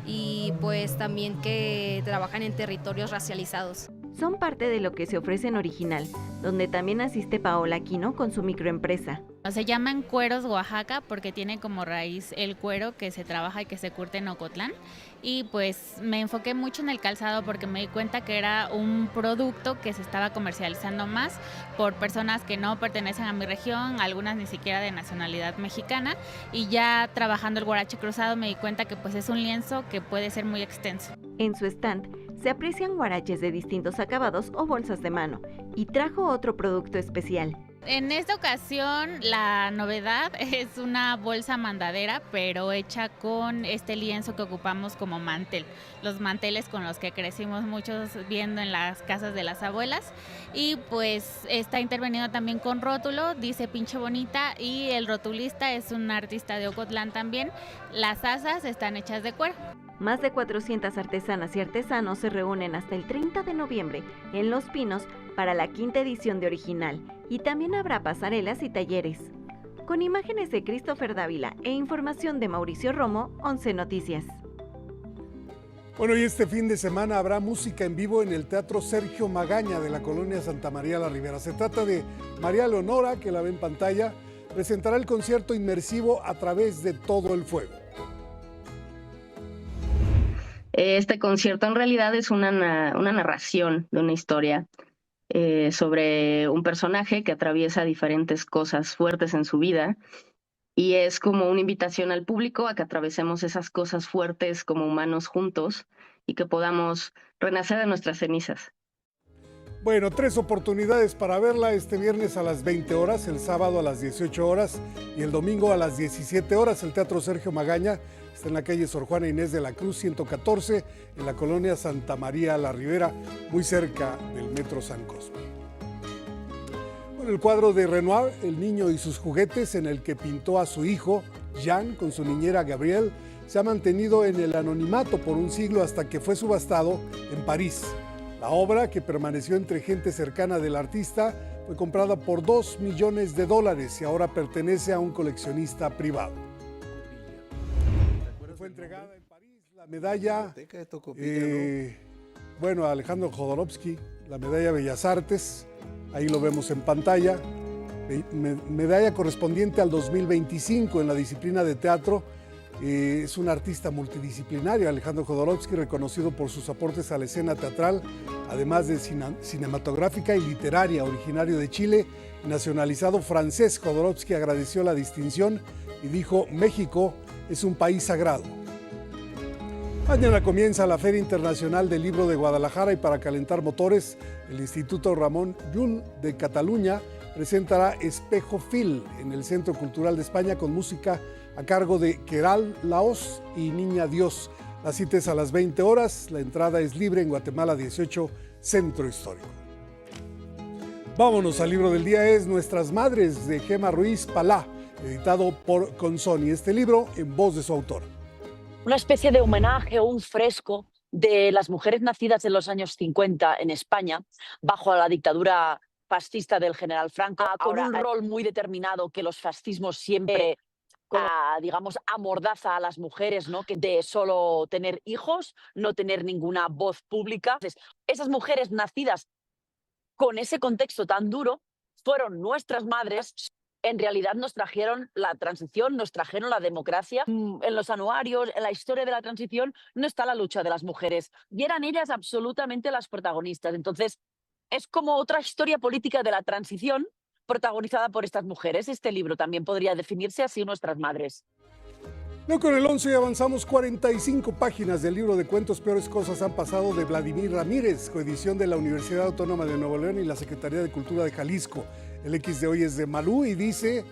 y pues también que trabajan en territorios racializados. Son parte de lo que se ofrece en Original, donde también asiste Paola Aquino con su microempresa. Se llaman cueros Oaxaca porque tiene como raíz el cuero que se trabaja y que se curte en Ocotlán. Y pues me enfoqué mucho en el calzado porque me di cuenta que era un producto que se estaba comercializando más por personas que no pertenecen a mi región, algunas ni siquiera de nacionalidad mexicana. Y ya trabajando el huarache cruzado me di cuenta que pues es un lienzo que puede ser muy extenso. En su stand se aprecian huaraches de distintos acabados o bolsas de mano y trajo otro producto especial. En esta ocasión la novedad es una bolsa mandadera, pero hecha con este lienzo que ocupamos como mantel. Los manteles con los que crecimos muchos viendo en las casas de las abuelas. Y pues está intervenido también con rótulo, dice pinche bonita, y el rotulista es un artista de Ocotlán también. Las asas están hechas de cuero. Más de 400 artesanas y artesanos se reúnen hasta el 30 de noviembre en Los Pinos para la 5ª edición de Original, y también habrá pasarelas y talleres. Con imágenes de Christopher Dávila e información de Mauricio Romo, 11 Noticias. Bueno, y este fin de semana habrá música en vivo en el Teatro Sergio Magaña de la colonia Santa María la Ribera. Se trata de María Leonora, que la ve en pantalla, presentará el concierto inmersivo A través de todo el fuego. Este concierto en realidad es una narración de una historia sobre un personaje que atraviesa diferentes cosas fuertes en su vida, y es como una invitación al público a que atravesemos esas cosas fuertes como humanos juntos y que podamos renacer de nuestras cenizas. Bueno, 3 oportunidades para verla: este viernes a las 20 horas, el sábado a las 18 horas y el domingo a las 17 horas. El Teatro Sergio Magaña está en la calle Sor Juana Inés de la Cruz 114, en la colonia Santa María la Ribera, muy cerca del Metro San Cosme. Bueno, el cuadro de Renoir, El niño y sus juguetes, en el que pintó a su hijo, Jean, con su niñera Gabrielle, se ha mantenido en el anonimato por un siglo hasta que fue subastado en París. La obra, que permaneció entre gente cercana del artista, fue comprada por $2 millones y ahora pertenece a un coleccionista privado. Fue entregada en París la medalla, a Alejandro Jodorowsky, la medalla Bellas Artes, ahí lo vemos en pantalla, medalla correspondiente al 2025 en la disciplina de teatro. Es un artista multidisciplinario, Alejandro Jodorowsky, reconocido por sus aportes a la escena teatral, además de cinematográfica y literaria. Originario de Chile, nacionalizado francés, Jodorowsky agradeció la distinción y dijo: México es un país sagrado. Mañana comienza la Feria Internacional del Libro de Guadalajara, y para calentar motores, el Instituto Ramon Llull de Cataluña presentará Espejo Fil en el Centro Cultural de España, con música a cargo de Queral Laos y Niña Dios. La cita es a las 20 horas, la entrada es libre en Guatemala 18, Centro Histórico. Vámonos al libro del día, es Nuestras Madres, de Gema Ruiz Palá, editado por Consoni. Este libro en voz de su autora. Una especie de homenaje o un fresco de las mujeres nacidas en los años 50 en España, bajo la dictadura fascista del general Franco, con un rol muy determinado que los fascismos siempre, amordaza a las mujeres, ¿no? Que de solo tener hijos, no tener ninguna voz pública. Entonces, esas mujeres nacidas con ese contexto tan duro fueron nuestras madres. En realidad nos trajeron la transición, nos trajeron la democracia. En los anuarios, en la historia de la transición, no está la lucha de las mujeres. Y eran ellas absolutamente las protagonistas. Entonces, es como otra historia política de la transición protagonizada por estas mujeres. Este libro también podría definirse así: Nuestras Madres. No, con el 11 avanzamos 45 páginas del libro de cuentos Peores Cosas han pasado, de Vladimir Ramírez, coedición de la Universidad Autónoma de Nuevo León y la Secretaría de Cultura de Jalisco. El X de hoy es de Malú y dice: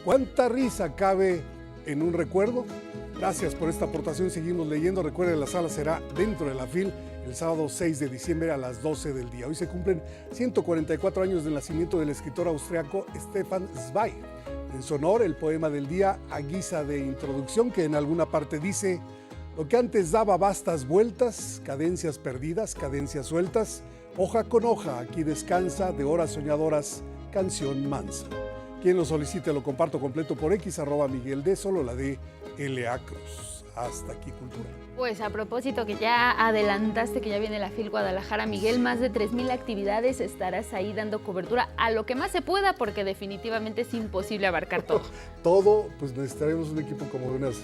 ¿cuánta risa cabe en un recuerdo? Gracias por esta aportación, seguimos leyendo. Recuerden, la sala será dentro de la FIL el sábado 6 de diciembre a las 12 del día. Hoy se cumplen 144 años del nacimiento del escritor austriaco Stefan Zweig. En su honor, el poema del día, a guisa de introducción, que en alguna parte dice: lo que antes daba vastas vueltas, cadencias perdidas, cadencias sueltas, hoja con hoja, aquí descansa, de horas soñadoras, canción mansa. Quien lo solicite lo comparto completo por X, @Miguel D, solo la de LA Cruz. Hasta aquí, Cultura. Pues a propósito, que ya adelantaste que ya viene la FIL Guadalajara, Miguel, más de 3,000 actividades, estarás ahí dando cobertura a lo que más se pueda, porque definitivamente es imposible abarcar todo. Todo, pues necesitaremos un equipo como de unas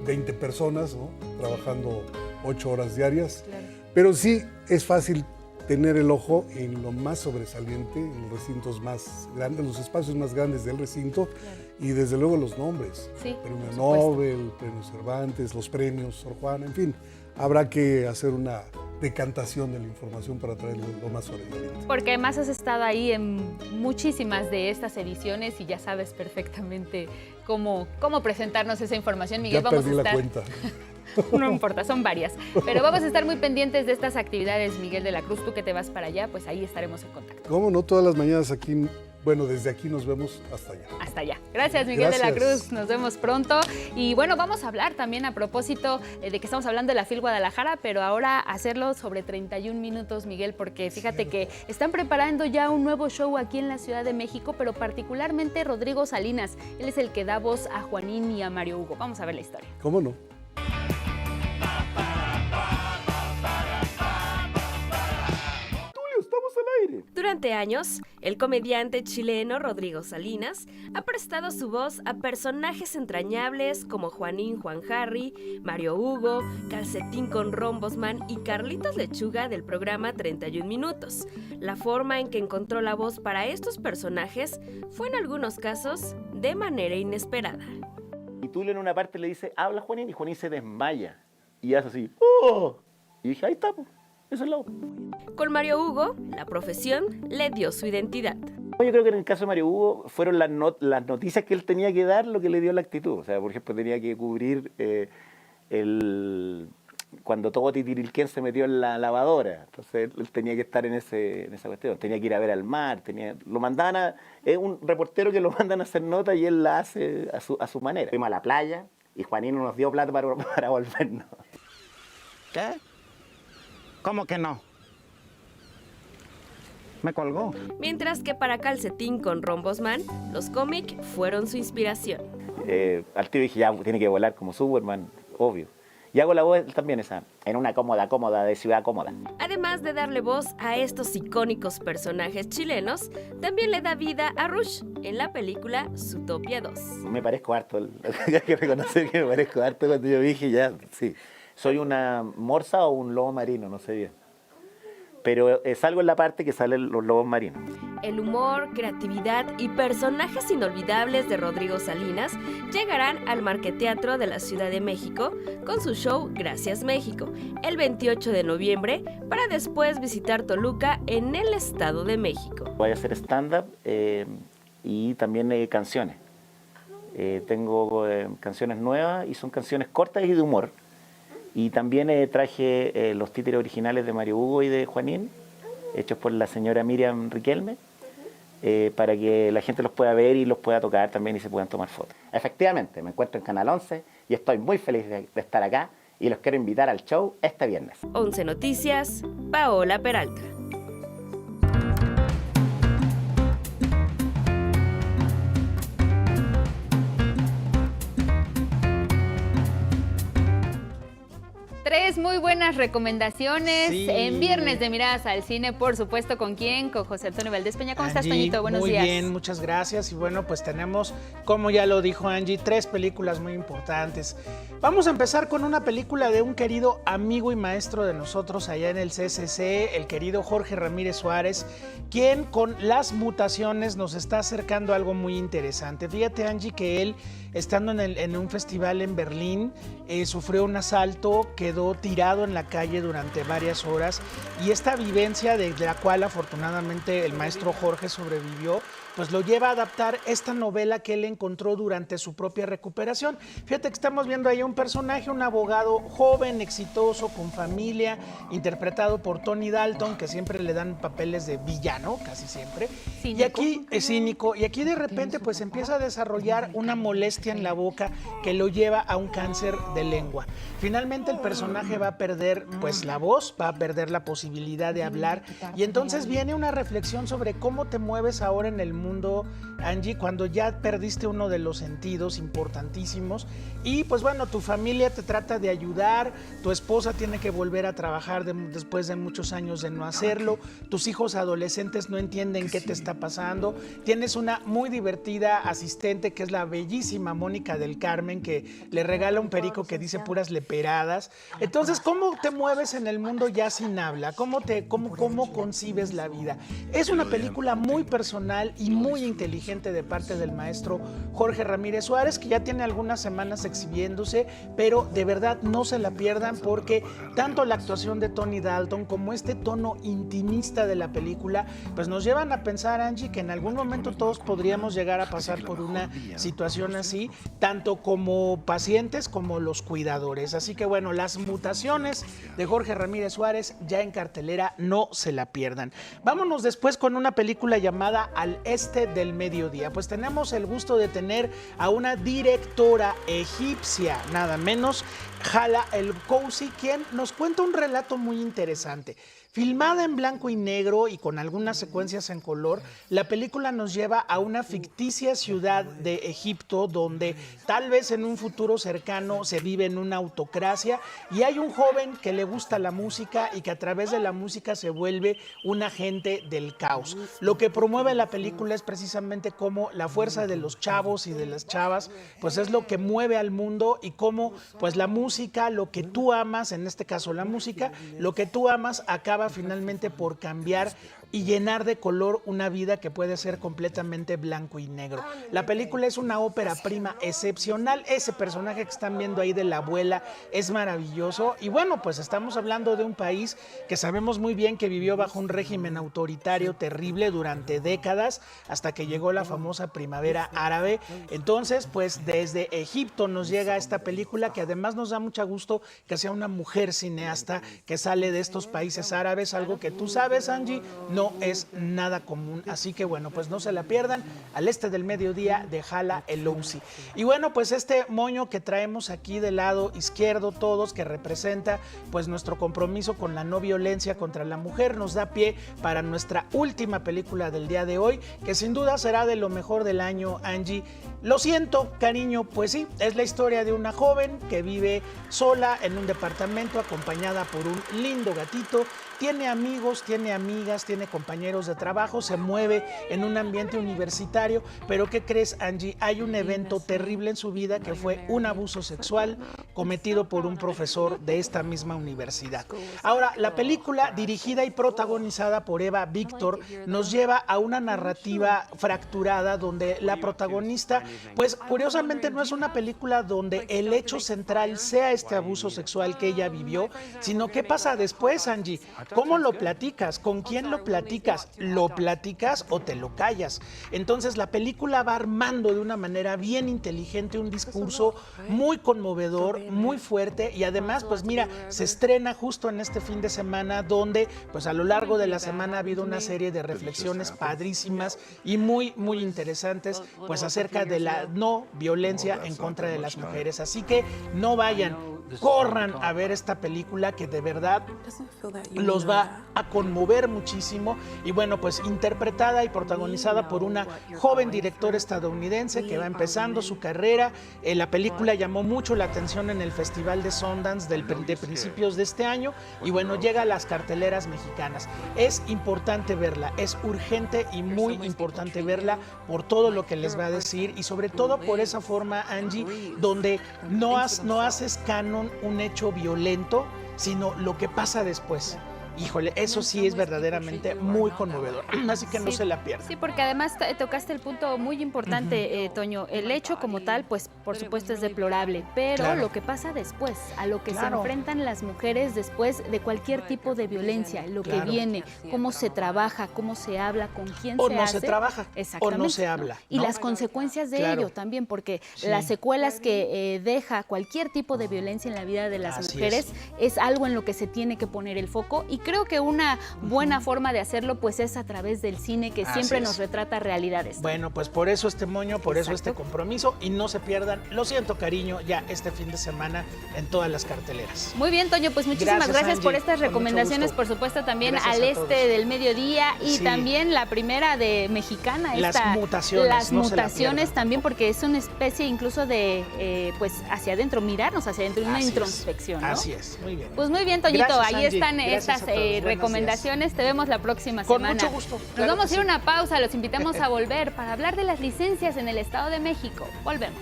20 personas, ¿no? Trabajando 8 horas diarias. Claro. Pero sí es fácil tener el ojo en lo más sobresaliente, en los recintos más grandes, los espacios más grandes del recinto, claro. Y desde luego los nombres, sí, Premio Nobel, Premio Cervantes, los premios Sor Juana, en fin, habrá que hacer una decantación de la información para traerlo lo más sobresaliente. Porque además has estado ahí en muchísimas de estas ediciones y ya sabes perfectamente cómo presentarnos esa información, Miguel. Ya perdí la cuenta. No importa, son varias. Pero vamos a estar muy pendientes de estas actividades, Miguel de la Cruz. Tú que te vas para allá, pues ahí estaremos en contacto. ¿Cómo no? Todas las mañanas aquí, bueno, desde aquí nos vemos hasta allá. Hasta allá. Gracias, Miguel de la Cruz. Nos vemos pronto. Y bueno, vamos a hablar también a propósito de que estamos hablando de la FIL Guadalajara, pero ahora hacerlo sobre 31 minutos, Miguel, porque fíjate que están preparando ya un nuevo show aquí en la Ciudad de México, pero particularmente Rodrigo Salinas. Él es el que da voz a Juanín y a Mario Hugo. Vamos a ver la historia. ¿Cómo no? Durante años, el comediante chileno Rodrigo Salinas ha prestado su voz a personajes entrañables como Juanín Juan Harry, Mario Hugo, Calcetín con Rombosman y Carlitos Lechuga del programa 31 Minutos. La forma en que encontró la voz para estos personajes fue en algunos casos de manera inesperada. Y Tulio en una parte le dice, habla Juanín, y Juanín se desmaya y hace así, ¡oh! Y dije, ahí está, eso es la voz. Con Mario Hugo, la profesión le dio su identidad. Yo creo que en el caso de Mario Hugo fueron las noticias que él tenía que dar lo que le dio la actitud. O sea, por ejemplo, tenía que cubrir cuando todo Titirilquén se metió en la lavadora. Entonces él tenía que estar en esa cuestión. Tenía que ir a ver al mar. Lo mandaban es un reportero que lo mandan a hacer nota y él la hace a su manera. Fuimos a la playa y Juanín nos dio plata para volvernos. ¿Qué? ¿Cómo que no? Me colgó. Mientras que para Calcetín con Rombosman, los cómics fueron su inspiración. Al tío dije, ya tiene que volar como Superman, obvio. Y hago la voz también esa, en una cómoda de ciudad cómoda. Además de darle voz a estos icónicos personajes chilenos, también le da vida a Rush en la película Zootopia 2. Me parezco harto, hay que reconocer que me parezco harto cuando yo dije ya, sí. Soy una morsa o un lobo marino, no sé bien. Pero salgo en la parte que salen los lobos marinos. El humor, creatividad y personajes inolvidables de Rodrigo Salinas llegarán al Marqueteatro de la Ciudad de México con su show Gracias México, el 28 de noviembre, para después visitar Toluca en el Estado de México. Voy a hacer stand-up y también canciones. Tengo canciones nuevas y son canciones cortas y de humor. Y también traje los títeres originales de Mario Hugo y de Juanín, hechos por la señora Miriam Riquelme, para que la gente los pueda ver y los pueda tocar también y se puedan tomar fotos. Efectivamente, me encuentro en Canal 11 y estoy muy feliz de estar acá y los quiero invitar al show este viernes. 11 Noticias, Paola Peralta. Tres muy buenas recomendaciones en Viernes de Miradas al Cine, por supuesto, ¿con quién? Con José Antonio Valdés Peña. ¿Cómo estás, Toñito? Buenos días. Muy bien, muchas gracias. Y bueno, pues tenemos, como ya lo dijo Angie, tres películas muy importantes. Vamos a empezar con una película de un querido amigo y maestro de nosotros allá en el CCC, el querido Jorge Ramírez Suárez, quien con Las Mutaciones nos está acercando a algo muy interesante. Fíjate, Angie, que él, estando en un festival en Berlín, sufrió un asalto, quedó tirado en la calle durante varias horas, y esta vivencia de la cual afortunadamente el maestro Jorge sobrevivió, pues lo lleva a adaptar esta novela que él encontró durante su propia recuperación. Fíjate que estamos viendo ahí un personaje, un abogado joven, exitoso, con familia, interpretado por Tony Dalton, que siempre le dan papeles de villano, casi siempre. ¿Cínico? Y aquí es cínico, y aquí de repente pues empieza a desarrollar una molestia en la boca que lo lleva a un cáncer de lengua. Finalmente el personaje va a perder pues la voz, va a perder la posibilidad de hablar, y entonces viene una reflexión sobre cómo te mueves ahora en el mundo, Angie, cuando ya perdiste uno de los sentidos importantísimos. Y pues bueno, tu familia te trata de ayudar, tu esposa tiene que volver a trabajar después de muchos años de no hacerlo, tus hijos adolescentes no entienden qué te está pasando, tienes una muy divertida asistente que es la bellísima Mónica del Carmen, que le regala un perico que dice puras leperadas. Entonces Entonces, ¿cómo te mueves en el mundo ya sin habla? ¿Cómo concibes la vida? Es una película muy personal y muy inteligente de parte del maestro Jorge Ramírez Suárez, que ya tiene algunas semanas exhibiéndose, pero de verdad no se la pierdan, porque tanto la actuación de Tony Dalton como este tono intimista de la película, pues nos llevan a pensar, Angie, que en algún momento todos podríamos llegar a pasar por una situación así, tanto como pacientes como los cuidadores. Así que bueno, Las Mutaciones de Jorge Ramírez Suárez ya en cartelera, no se la pierdan. Vámonos después con una película llamada Al Este del Mediodía. Pues tenemos el gusto de tener a una directora egipcia, nada menos, Hala El-Kousi, quien nos cuenta un relato muy interesante. Filmada en blanco y negro y con algunas secuencias en color, la película nos lleva a una ficticia ciudad de Egipto donde tal vez en un futuro cercano se vive en una autocracia y hay un joven que le gusta la música y que a través de la música se vuelve un agente del caos. Lo que promueve la película es precisamente cómo la fuerza de los chavos y de las chavas pues es lo que mueve al mundo, y cómo pues la música, lo que tú amas, en este caso la música, lo que tú amas acaba finalmente por cambiar y llenar de color una vida que puede ser completamente blanco y negro. La película es una ópera prima excepcional. Ese personaje que están viendo ahí de la abuela es maravilloso. Y bueno, pues estamos hablando de un país que sabemos muy bien que vivió bajo un régimen autoritario terrible durante décadas, hasta que llegó la famosa primavera árabe. Entonces, pues desde Egipto nos llega esta película, que además nos da mucho gusto que sea una mujer cineasta que sale de estos países árabes, algo que tú sabes, Angie, no es nada común. Así que bueno, pues no se la pierdan, Al Este del Mediodía de Hala El-Kousi. Y bueno, pues este moño que traemos aquí del lado izquierdo todos, que representa pues nuestro compromiso con la no violencia contra la mujer, nos da pie para nuestra última película del día de hoy, que sin duda será de lo mejor del año, Angie. Lo siento, cariño, pues sí, es la historia de una joven que vive sola en un departamento acompañada por un lindo gatito. Tiene amigos, tiene amigas, tiene compañeros de trabajo, se mueve en un ambiente universitario, pero ¿qué crees, Angie? Hay un evento terrible en su vida, que fue un abuso sexual cometido por un profesor de esta misma universidad. Ahora, la película, dirigida y protagonizada por Eva Víctor, nos lleva a una narrativa fracturada donde la protagonista, pues curiosamente no es una película donde el hecho central sea este abuso sexual que ella vivió, sino qué pasa después, Angie. ¿Cómo lo platicas? ¿Con quién lo platicas? ¿Lo platicas o te lo callas? Entonces la película va armando de una manera bien inteligente un discurso muy conmovedor, muy fuerte, y además pues mira, se estrena justo en este fin de semana, donde pues a lo largo de la semana ha habido una serie de reflexiones padrísimas y muy interesantes pues acerca de la no violencia en contra de las mujeres. Así que no vayan, corran a ver esta película, que de verdad los va a conmover muchísimo. Y bueno, pues interpretada y protagonizada por una joven directora estadounidense que va empezando su carrera. La película llamó mucho la atención en el Festival de Sundance de principios de este año, y bueno, llega a las carteleras mexicanas. Es importante verla, es urgente y muy importante verla por todo lo que les va a decir, y sobre todo por esa forma, Angie, donde no haces canon un hecho violento, sino lo que pasa después. Híjole, eso sí es verdaderamente muy conmovedor, así que no se la pierdan. Sí, porque además tocaste el punto muy importante, Toño. El hecho como tal, pues por supuesto es deplorable, pero lo que pasa después, a lo que se enfrentan las mujeres después de cualquier tipo de violencia, lo que viene, cómo se trabaja, cómo se habla, con quién se hace. O no se trabaja, o no se habla. Y las consecuencias de ello también, porque las secuelas que deja cualquier tipo de violencia en la vida de las mujeres es algo en lo que se tiene que poner el foco, y creo que una buena forma de hacerlo pues es a través del cine, que siempre nos retrata realidades. Bueno, pues por eso este moño, por eso este compromiso, y no se pierdan Lo Siento, Cariño, ya este fin de semana en todas las carteleras. Muy bien, Toño, pues muchísimas gracias por estas recomendaciones, por supuesto también Al Este del Mediodía, y también la primera de mexicana, Las Mutaciones también, porque es una especie incluso de pues hacia adentro, mirarnos hacia adentro, una introspección, ¿no? Así es, muy bien. Pues muy bien, Toñito, Gracias, ahí Angie. están Gracias estas recomendaciones. Te vemos la próxima Con semana. mucho gusto. Nos vamos a ir a una pausa, los invitamos a volver para hablar de las licencias en el Estado de México. Volvemos.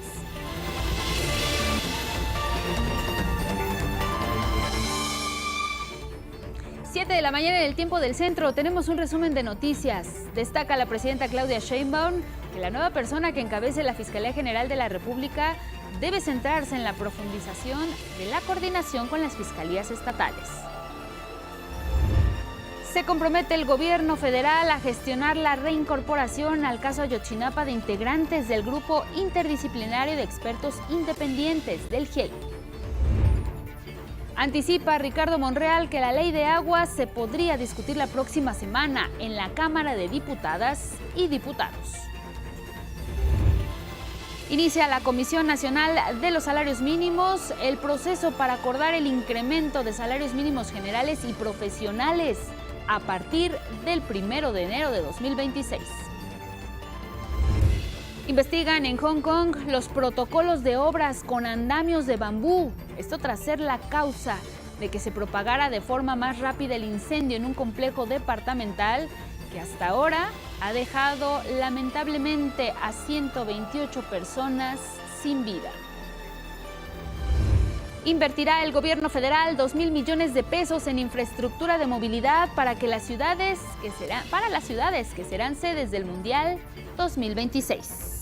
7 de la mañana en el tiempo del centro, tenemos un resumen de noticias. Destaca la presidenta Claudia Sheinbaum que la nueva persona que encabece la Fiscalía General de la República debe centrarse en la profundización de la coordinación con las fiscalías estatales. Se compromete el gobierno federal a gestionar la reincorporación al caso Ayotzinapa de integrantes del grupo interdisciplinario de expertos independientes del GIEI. Anticipa Ricardo Monreal que la ley de aguas se podría discutir la próxima semana en la Cámara de Diputadas y Diputados. Inicia la Comisión Nacional de los Salarios Mínimos el proceso para acordar el incremento de salarios mínimos generales y profesionales a partir del 1 de enero de 2026. Investigan en Hong Kong los protocolos de obras con andamios de bambú. Esto tras ser la causa de que se propagara de forma más rápida el incendio en un complejo departamental que hasta ahora ha dejado lamentablemente a 128 personas sin vida. Invertirá el gobierno federal 2,000 millones de pesos en infraestructura de movilidad para las ciudades que serán sedes del Mundial 2026.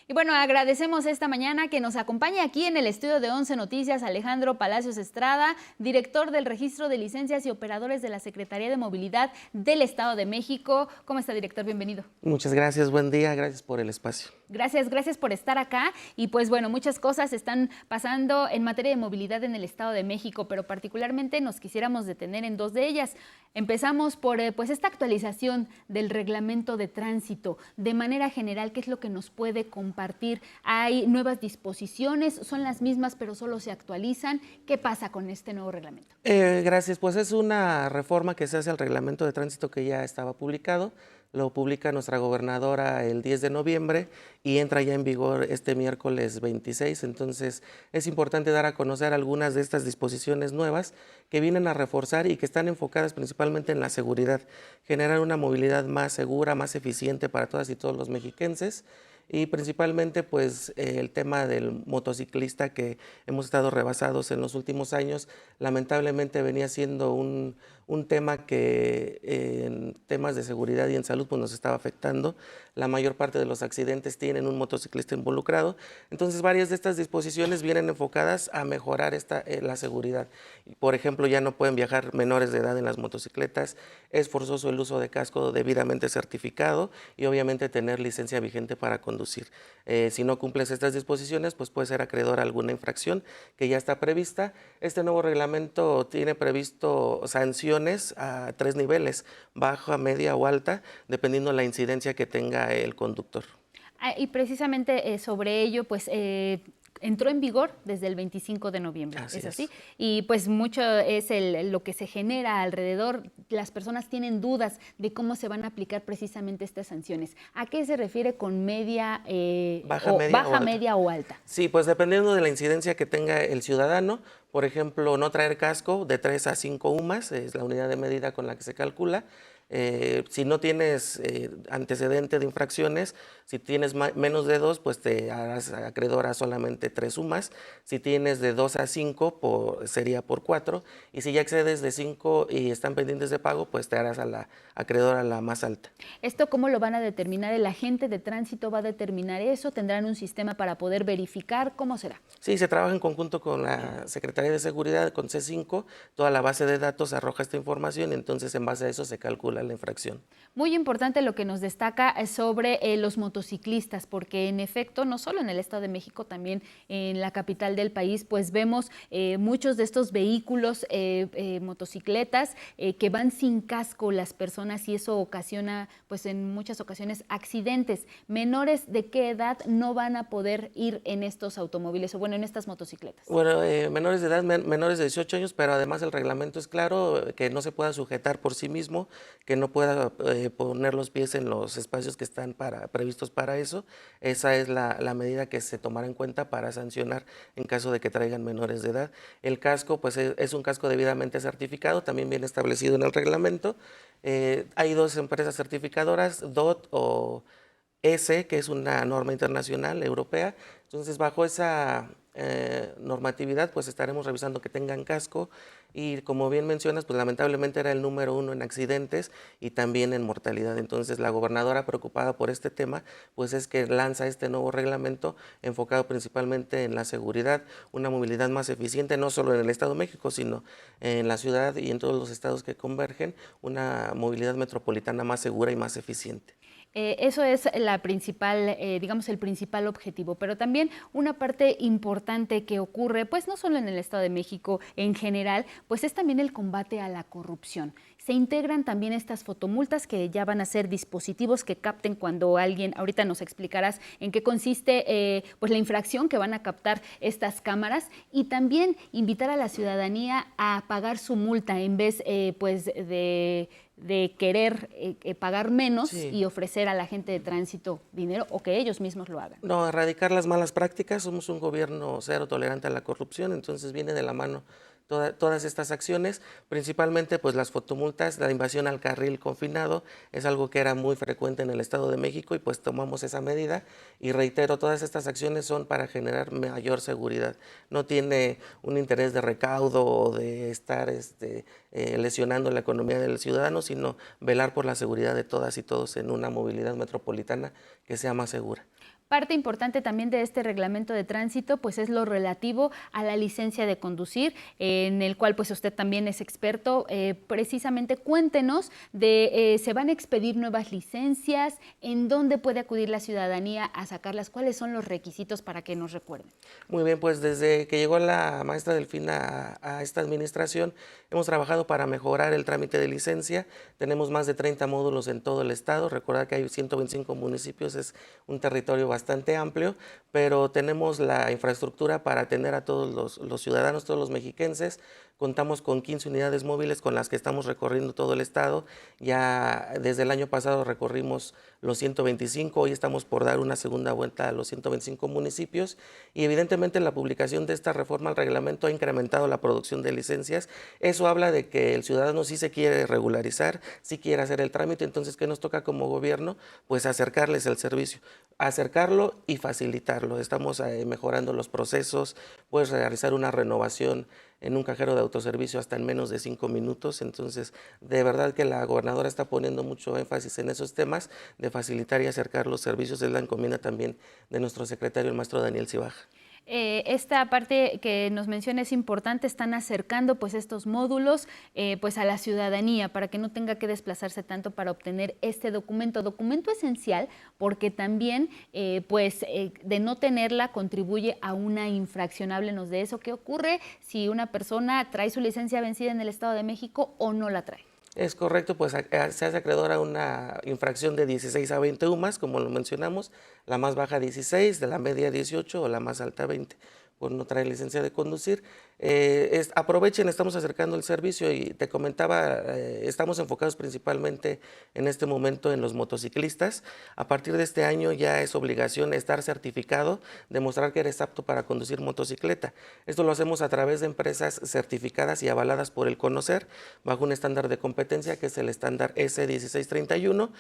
Y bueno, agradecemos esta mañana que nos acompañe aquí en el estudio de 11 Noticias Alejandro Palacios Estrada, director del Registro de Licencias y Operadores de la Secretaría de Movilidad del Estado de México. ¿Cómo está, director? Bienvenido. Muchas gracias, buen día, gracias por el espacio. Gracias por estar acá. Y pues bueno, muchas cosas están pasando en materia de movilidad en el Estado de México, pero particularmente nos quisiéramos detener en dos de ellas. Empezamos por pues esta actualización del reglamento de tránsito. De manera general, ¿qué es lo que nos puede compartir? ¿Hay nuevas disposiciones? ¿Son las mismas pero solo se actualizan? ¿Qué pasa con este nuevo reglamento? Gracias, pues es una reforma que se hace al reglamento de tránsito que ya estaba publicado. Lo publica nuestra gobernadora el 10 de noviembre y entra ya en vigor este miércoles 26. Entonces es importante dar a conocer algunas de estas disposiciones nuevas que vienen a reforzar y que están enfocadas principalmente en la seguridad, generar una movilidad más segura, más eficiente para todas y todos los mexiquenses. Y principalmente pues el tema del motociclista, que hemos estado rebasados en los últimos años, lamentablemente venía siendo un tema que en temas de seguridad y en salud pues nos estaba afectando. La mayor parte de los accidentes tienen un motociclista involucrado, entonces varias de estas disposiciones vienen enfocadas a mejorar la seguridad. Por ejemplo, ya no pueden viajar menores de edad en las motocicletas, es forzoso el uso de casco debidamente certificado y obviamente tener licencia vigente para conducir. Si no cumples estas disposiciones, pues puede ser acreedor a alguna infracción que ya está prevista. Este nuevo reglamento tiene previsto sanciones a 3 niveles, baja, media o alta, dependiendo de la incidencia que tenga el conductor. Y precisamente sobre ello, pues entró en vigor desde el 25 de noviembre, ¿es así? Y pues mucho es lo que se genera alrededor. Las personas tienen dudas de cómo se van a aplicar precisamente estas sanciones. ¿A qué se refiere con media, baja, media o alta? Sí, pues dependiendo de la incidencia que tenga el ciudadano. Por ejemplo, no traer casco de 3 a 5 UMAS, es la unidad de medida con la que se calcula. Si no tienes antecedente de infracciones, si tienes menos de 2, pues te harás acreedor a solamente 3 UMAS. Si tienes de 2 a 5, sería por 4. Y si ya excedes de 5 y están pendientes de pago, pues te harás acreedor a la más alta. ¿Esto cómo lo van a determinar? ¿El agente de tránsito va a determinar eso? ¿Tendrán un sistema para poder verificar? ¿Cómo será? Sí, se trabaja en conjunto con la Secretaría de Seguridad, con C5. Toda la base de datos arroja esta información y entonces en base a eso se calcula la infracción. Muy importante lo que nos destaca sobre los motociclistas, porque en efecto, no solo en el Estado de México, también en la capital del país, pues vemos muchos de estos vehículos, motocicletas, que van sin casco las personas y eso ocasiona, pues en muchas ocasiones, accidentes. ¿Menores de qué edad no van a poder ir en estos automóviles o bueno, en estas motocicletas? Bueno, menores de edad, menores de 18 años, pero además el reglamento es claro, que no se pueda sujetar por sí mismo, que no pueda poner los pies en los espacios que están previstos para eso. Esa es la medida que se tomará en cuenta para sancionar en caso de que traigan menores de edad. El casco pues es un casco debidamente certificado, también viene establecido en el reglamento. Hay 2 empresas certificadoras, DOT o ESE, que es una norma internacional europea. Entonces, bajo esa normatividad, pues estaremos revisando que tengan casco y, como bien mencionas, pues lamentablemente era el número 1 en accidentes y también en mortalidad. Entonces, la gobernadora, preocupada por este tema, pues es que lanza este nuevo reglamento enfocado principalmente en la seguridad, una movilidad más eficiente, no solo en el Estado de México, sino en la ciudad y en todos los estados que convergen, una movilidad metropolitana más segura y más eficiente. Eso es la principal, digamos, el principal objetivo, pero también una parte importante que ocurre, pues no solo en el Estado de México en general, pues es también el combate a la corrupción. Se integran también estas fotomultas que ya van a ser dispositivos que capten cuando alguien, ahorita nos explicarás en qué consiste pues la infracción que van a captar estas cámaras, y también invitar a la ciudadanía a pagar su multa en vez pues de querer pagar menos y ofrecer a la gente de tránsito dinero, o que ellos mismos lo hagan. No, erradicar las malas prácticas. Somos un gobierno cero tolerante a la corrupción, entonces viene de la mano todas estas acciones, principalmente pues las fotomultas, la invasión al carril confinado, es algo que era muy frecuente en el Estado de México y pues tomamos esa medida, y reitero, todas estas acciones son para generar mayor seguridad, no tiene un interés de recaudo o de estar lesionando la economía del ciudadano, sino velar por la seguridad de todas y todos en una movilidad metropolitana que sea más segura. Parte importante también de este reglamento de tránsito pues es lo relativo a la licencia de conducir, en el cual pues usted también es experto. Precisamente cuéntenos se van a expedir nuevas licencias, en dónde puede acudir la ciudadanía a sacarlas, cuáles son los requisitos para que nos recuerden. Muy bien, pues desde que llegó la maestra Delfina a esta administración, hemos trabajado para mejorar el trámite de licencia. Tenemos más de 30 módulos en todo el estado. Recordad que hay 125 municipios, es un territorio bastante amplio, pero tenemos la infraestructura para atender a todos los ciudadanos, todos los mexiquenses. Contamos con 15 unidades móviles con las que estamos recorriendo todo el estado. Ya desde el año pasado recorrimos los 125, hoy estamos por dar una segunda vuelta a los 125 municipios, y evidentemente la publicación de esta reforma al reglamento ha incrementado la producción de licencias. Eso habla de que el ciudadano sí se quiere regularizar, sí quiere hacer el trámite. Entonces, ¿qué nos toca como gobierno? Pues acercarles el servicio, acercarlo y facilitarlo. Estamos mejorando los procesos, puedes realizar una renovación en un cajero de autoservicio hasta en menos de 5 minutos. Entonces, de verdad que la gobernadora está poniendo mucho énfasis en esos temas de facilitar y acercar los servicios. Es la encomienda también de nuestro secretario, el maestro Daniel Cibaja. Esta parte que nos menciona es importante, están acercando pues estos módulos pues a la ciudadanía para que no tenga que desplazarse tanto para obtener este documento esencial, porque también de no tenerla contribuye a una infracción. Háblenos de eso. ¿Qué ocurre si una persona trae su licencia vencida en el Estado de México o no la trae? Es correcto, pues se hace acreedora una infracción de 16 a 20 UMAS, como lo mencionamos, la más baja 16, de la media 18 o la más alta 20, por no traer licencia de conducir. Aprovechen, estamos acercando el servicio, y te comentaba, estamos enfocados principalmente en este momento en los motociclistas. A partir de este año ya es obligación estar certificado, demostrar que eres apto para conducir motocicleta. Esto lo hacemos a través de empresas certificadas y avaladas por el CONOCER, bajo un estándar de competencia que es el estándar S1631.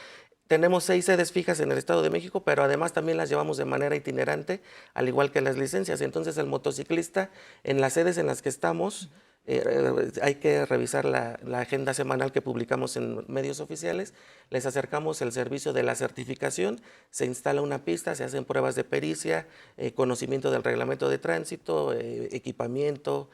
Tenemos 6 sedes fijas en el Estado de México, pero además también las llevamos de manera itinerante, al igual que las licencias. Entonces, el motociclista, en las sedes en las que estamos, hay que revisar la agenda semanal que publicamos en medios oficiales. Les acercamos el servicio de la certificación, se instala una pista, se hacen pruebas de pericia, conocimiento del reglamento de tránsito, equipamiento,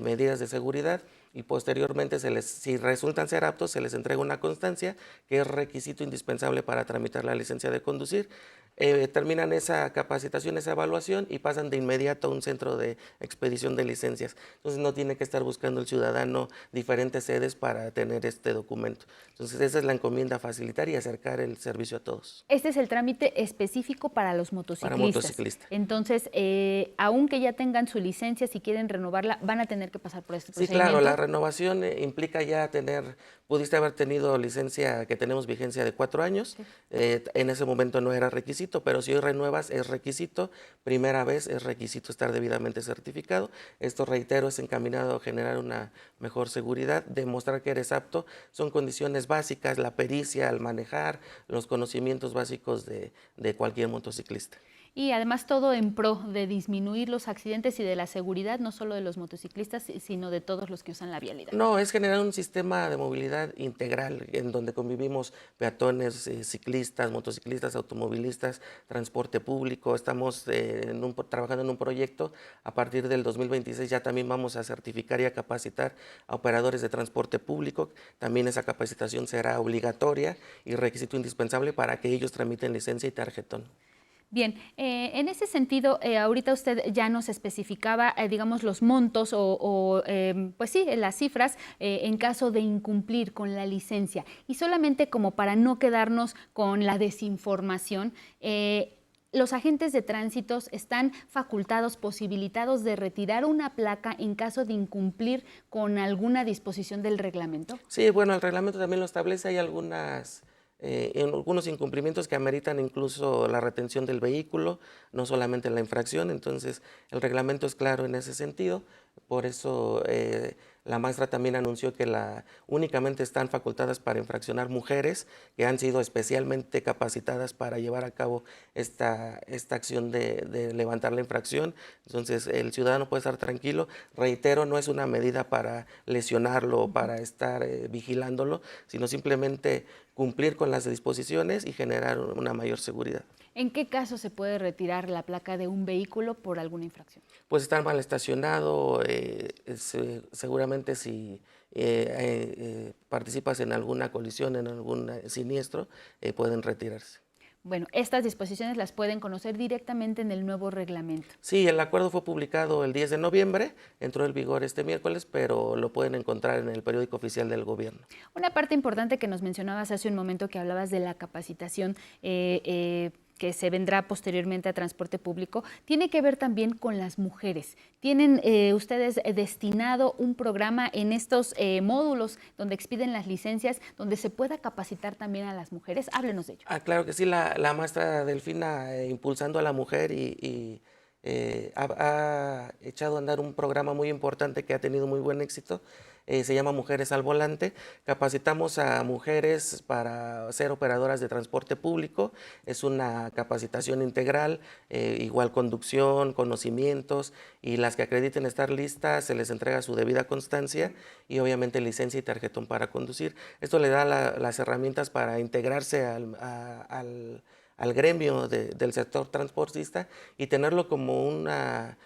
medidas de seguridad, y posteriormente, si resultan ser aptos, se les entrega una constancia que es requisito indispensable para tramitar la licencia de conducir. Terminan esa capacitación, esa evaluación, y pasan de inmediato a un centro de expedición de licencias. Entonces, no tiene que estar buscando el ciudadano diferentes sedes para tener este documento. Entonces, esa es la encomienda, facilitar y acercar el servicio a todos. Este es el trámite específico para los motociclistas. Para motociclistas. Entonces, aunque ya tengan su licencia, si quieren renovarla, van a tener que pasar por este procedimiento. Sí, claro, la renovación implica ya pudiste haber tenido licencia que tenemos vigencia de 4 años, sí. En ese momento no era requisito, pero si hoy renuevas es requisito, primera vez es requisito estar debidamente certificado. Esto, reitero, es encaminado a generar una mejor seguridad, demostrar que eres apto. Son condiciones básicas, la pericia, experiencia al manejar, los conocimientos básicos de cualquier motociclista. Y además todo en pro de disminuir los accidentes y de la seguridad, no solo de los motociclistas, sino de todos los que usan la vialidad. No, es generar un sistema de movilidad integral en donde convivimos peatones, ciclistas, motociclistas, automovilistas, transporte público. Estamos trabajando en un proyecto. A partir del 2026 ya también vamos a certificar y a capacitar a operadores de transporte público. También esa capacitación será obligatoria y requisito indispensable para que ellos tramiten licencia y tarjetón. Bien, en ese sentido, ahorita usted ya nos especificaba, digamos, los montos pues sí, las cifras en caso de incumplir con la licencia. Y solamente como para no quedarnos con la desinformación, los agentes de tránsito están facultados, posibilitados de retirar una placa en caso de incumplir con alguna disposición del reglamento. Sí, bueno, el reglamento también lo establece, hay algunos incumplimientos que ameritan incluso la retención del vehículo, no solamente la infracción. Entonces el reglamento es claro en ese sentido. Por eso la maestra también anunció que únicamente están facultadas para infraccionar mujeres que han sido especialmente capacitadas para llevar a cabo esta acción de levantar la infracción. Entonces el ciudadano puede estar tranquilo. Reitero, no es una medida para lesionarlo o para estar vigilándolo, sino simplemente cumplir con las disposiciones y generar una mayor seguridad. ¿En qué caso se puede retirar la placa de un vehículo por alguna infracción? Pues estar mal estacionado, seguramente si participas en alguna colisión, en algún siniestro, pueden retirarse. Bueno, estas disposiciones las pueden conocer directamente en el nuevo reglamento. Sí, el acuerdo fue publicado el 10 de noviembre, entró en vigor este miércoles, pero lo pueden encontrar en el periódico oficial del gobierno. Una parte importante que nos mencionabas hace un momento, que hablabas de la capacitación que se vendrá posteriormente a transporte público, tiene que ver también con las mujeres. ¿Tienen ustedes destinado un programa en estos módulos donde expiden las licencias, donde se pueda capacitar también a las mujeres? Háblenos de ello. Claro que sí, la maestra Delfina impulsando a la mujer ha echado a andar un programa muy importante que ha tenido muy buen éxito. Se llama Mujeres al Volante. Capacitamos a mujeres para ser operadoras de transporte público. Es una capacitación integral, igual conducción, conocimientos, y las que acrediten estar listas se les entrega su debida constancia y obviamente licencia y tarjetón para conducir. Esto le da las herramientas para integrarse al gremio del sector transportista y tenerlo como una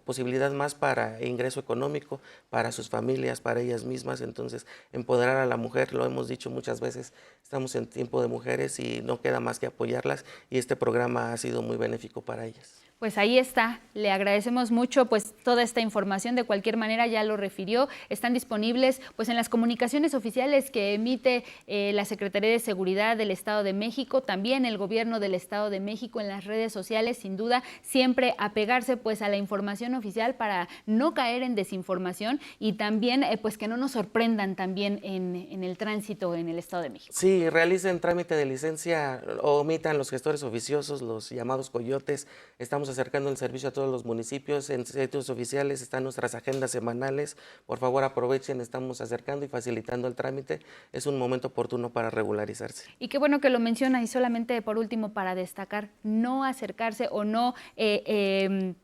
posibilidad más para ingreso económico, para sus familias, para ellas mismas. Entonces, empoderar a la mujer, lo hemos dicho muchas veces, estamos en tiempo de mujeres y no queda más que apoyarlas, y este programa ha sido muy benéfico para ellas. Pues ahí está, le agradecemos mucho pues toda esta información. De cualquier manera, ya lo refirió, están disponibles pues en las comunicaciones oficiales que emite la Secretaría de Seguridad del Estado de México, también el Gobierno del Estado de México, en las redes sociales. Sin duda, siempre apegarse pues a la información oficial para no caer en desinformación y también pues que no nos sorprendan también en el tránsito en el Estado de México. Sí, realicen trámite de licencia, omitan los gestores oficiosos, los llamados coyotes. Estamos acercando el servicio a todos los municipios. En sitios oficiales están nuestras agendas semanales. Por favor, aprovechen, estamos acercando y facilitando el trámite. Es un momento oportuno para regularizarse. Y qué bueno que lo menciona, y solamente por último para destacar, no acercarse o no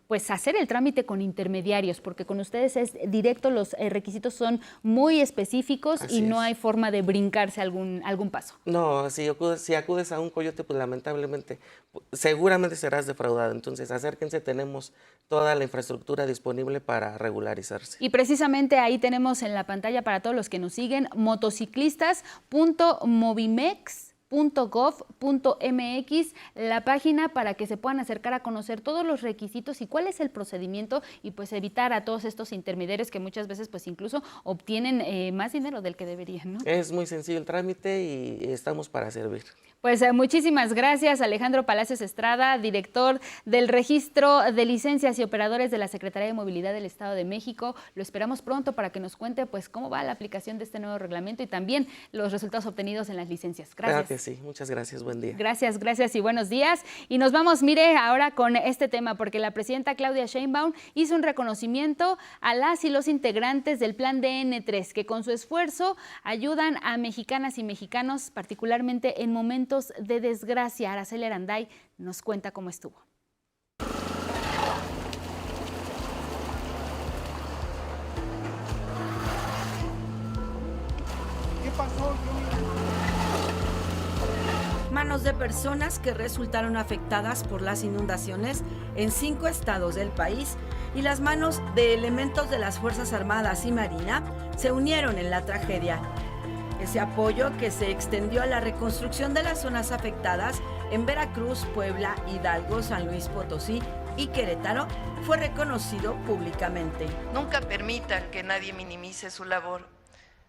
pues hacer el trámite con intermediarios, porque con ustedes es directo, los requisitos son muy específicos. Así y no hay forma de brincarse algún paso. No, si acudes a un coyote, pues lamentablemente, seguramente serás defraudado. Entonces acérquense, tenemos toda la infraestructura disponible para regularizarse. Y precisamente ahí tenemos en la pantalla, para todos los que nos siguen, motociclistas.movimex.gov.mx, la página para que se puedan acercar a conocer todos los requisitos y cuál es el procedimiento, y pues evitar a todos estos intermediarios que muchas veces pues incluso obtienen más dinero del que deberían, ¿no? Es muy sencillo el trámite y estamos para servir. Pues muchísimas gracias, Alejandro Palacios Estrada, director del Registro de Licencias y Operadores de la Secretaría de Movilidad del Estado de México. Lo esperamos pronto para que nos cuente pues cómo va la aplicación de este nuevo reglamento y también los resultados obtenidos en las licencias. Gracias. sí. Muchas gracias, buen día. Gracias, gracias y buenos días. Y nos vamos, mire, ahora con este tema, porque la presidenta Claudia Sheinbaum hizo un reconocimiento a las y los integrantes del Plan DN3, que con su esfuerzo ayudan a mexicanas y mexicanos, particularmente en momentos de desgracia. Araceli Aranday nos cuenta cómo estuvo. ¿Qué pasó? Manos de personas que resultaron afectadas por las inundaciones en 5 estados del país y las manos de elementos de las Fuerzas Armadas y Marina se unieron en la tragedia. Ese apoyo, que se extendió a la reconstrucción de las zonas afectadas en Veracruz, Puebla, Hidalgo, San Luis Potosí y Querétaro, fue reconocido públicamente. Nunca permitan que nadie minimice su labor.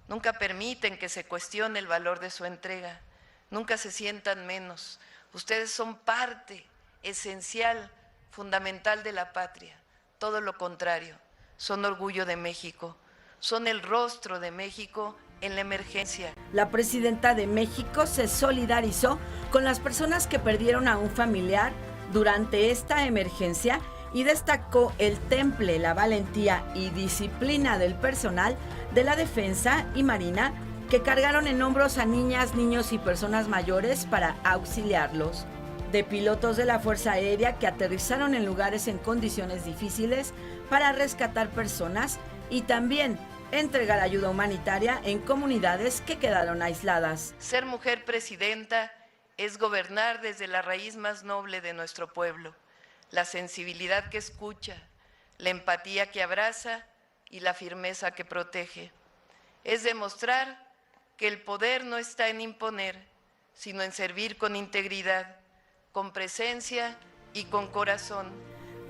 Nunca permiten que se cuestione el valor de su entrega. Nunca se sientan menos. Ustedes son parte esencial, fundamental de la patria. Todo lo contrario, son orgullo de México. Son el rostro de México en la emergencia. La presidenta de México se solidarizó con las personas que perdieron a un familiar durante esta emergencia y destacó el temple, la valentía y disciplina del personal de la Defensa y Marina que cargaron en hombros a niñas, niños y personas mayores para auxiliarlos. De pilotos de la Fuerza Aérea que aterrizaron en lugares en condiciones difíciles para rescatar personas y también entregar ayuda humanitaria en comunidades que quedaron aisladas. Ser mujer presidenta es gobernar desde la raíz más noble de nuestro pueblo, la sensibilidad que escucha, la empatía que abraza y la firmeza que protege. Es demostrar que el poder no está en imponer, sino en servir con integridad, con presencia y con corazón.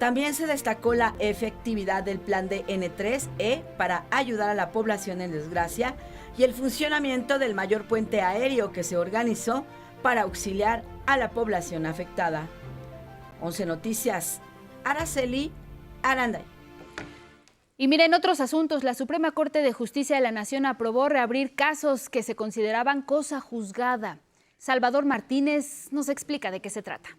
También se destacó la efectividad del plan de N3E para ayudar a la población en desgracia y el funcionamiento del mayor puente aéreo que se organizó para auxiliar a la población afectada. 11 Noticias, Araceli Aranday. Y miren, otros asuntos, la Suprema Corte de Justicia de la Nación aprobó reabrir casos que se consideraban cosa juzgada. Salvador Martínez nos explica de qué se trata.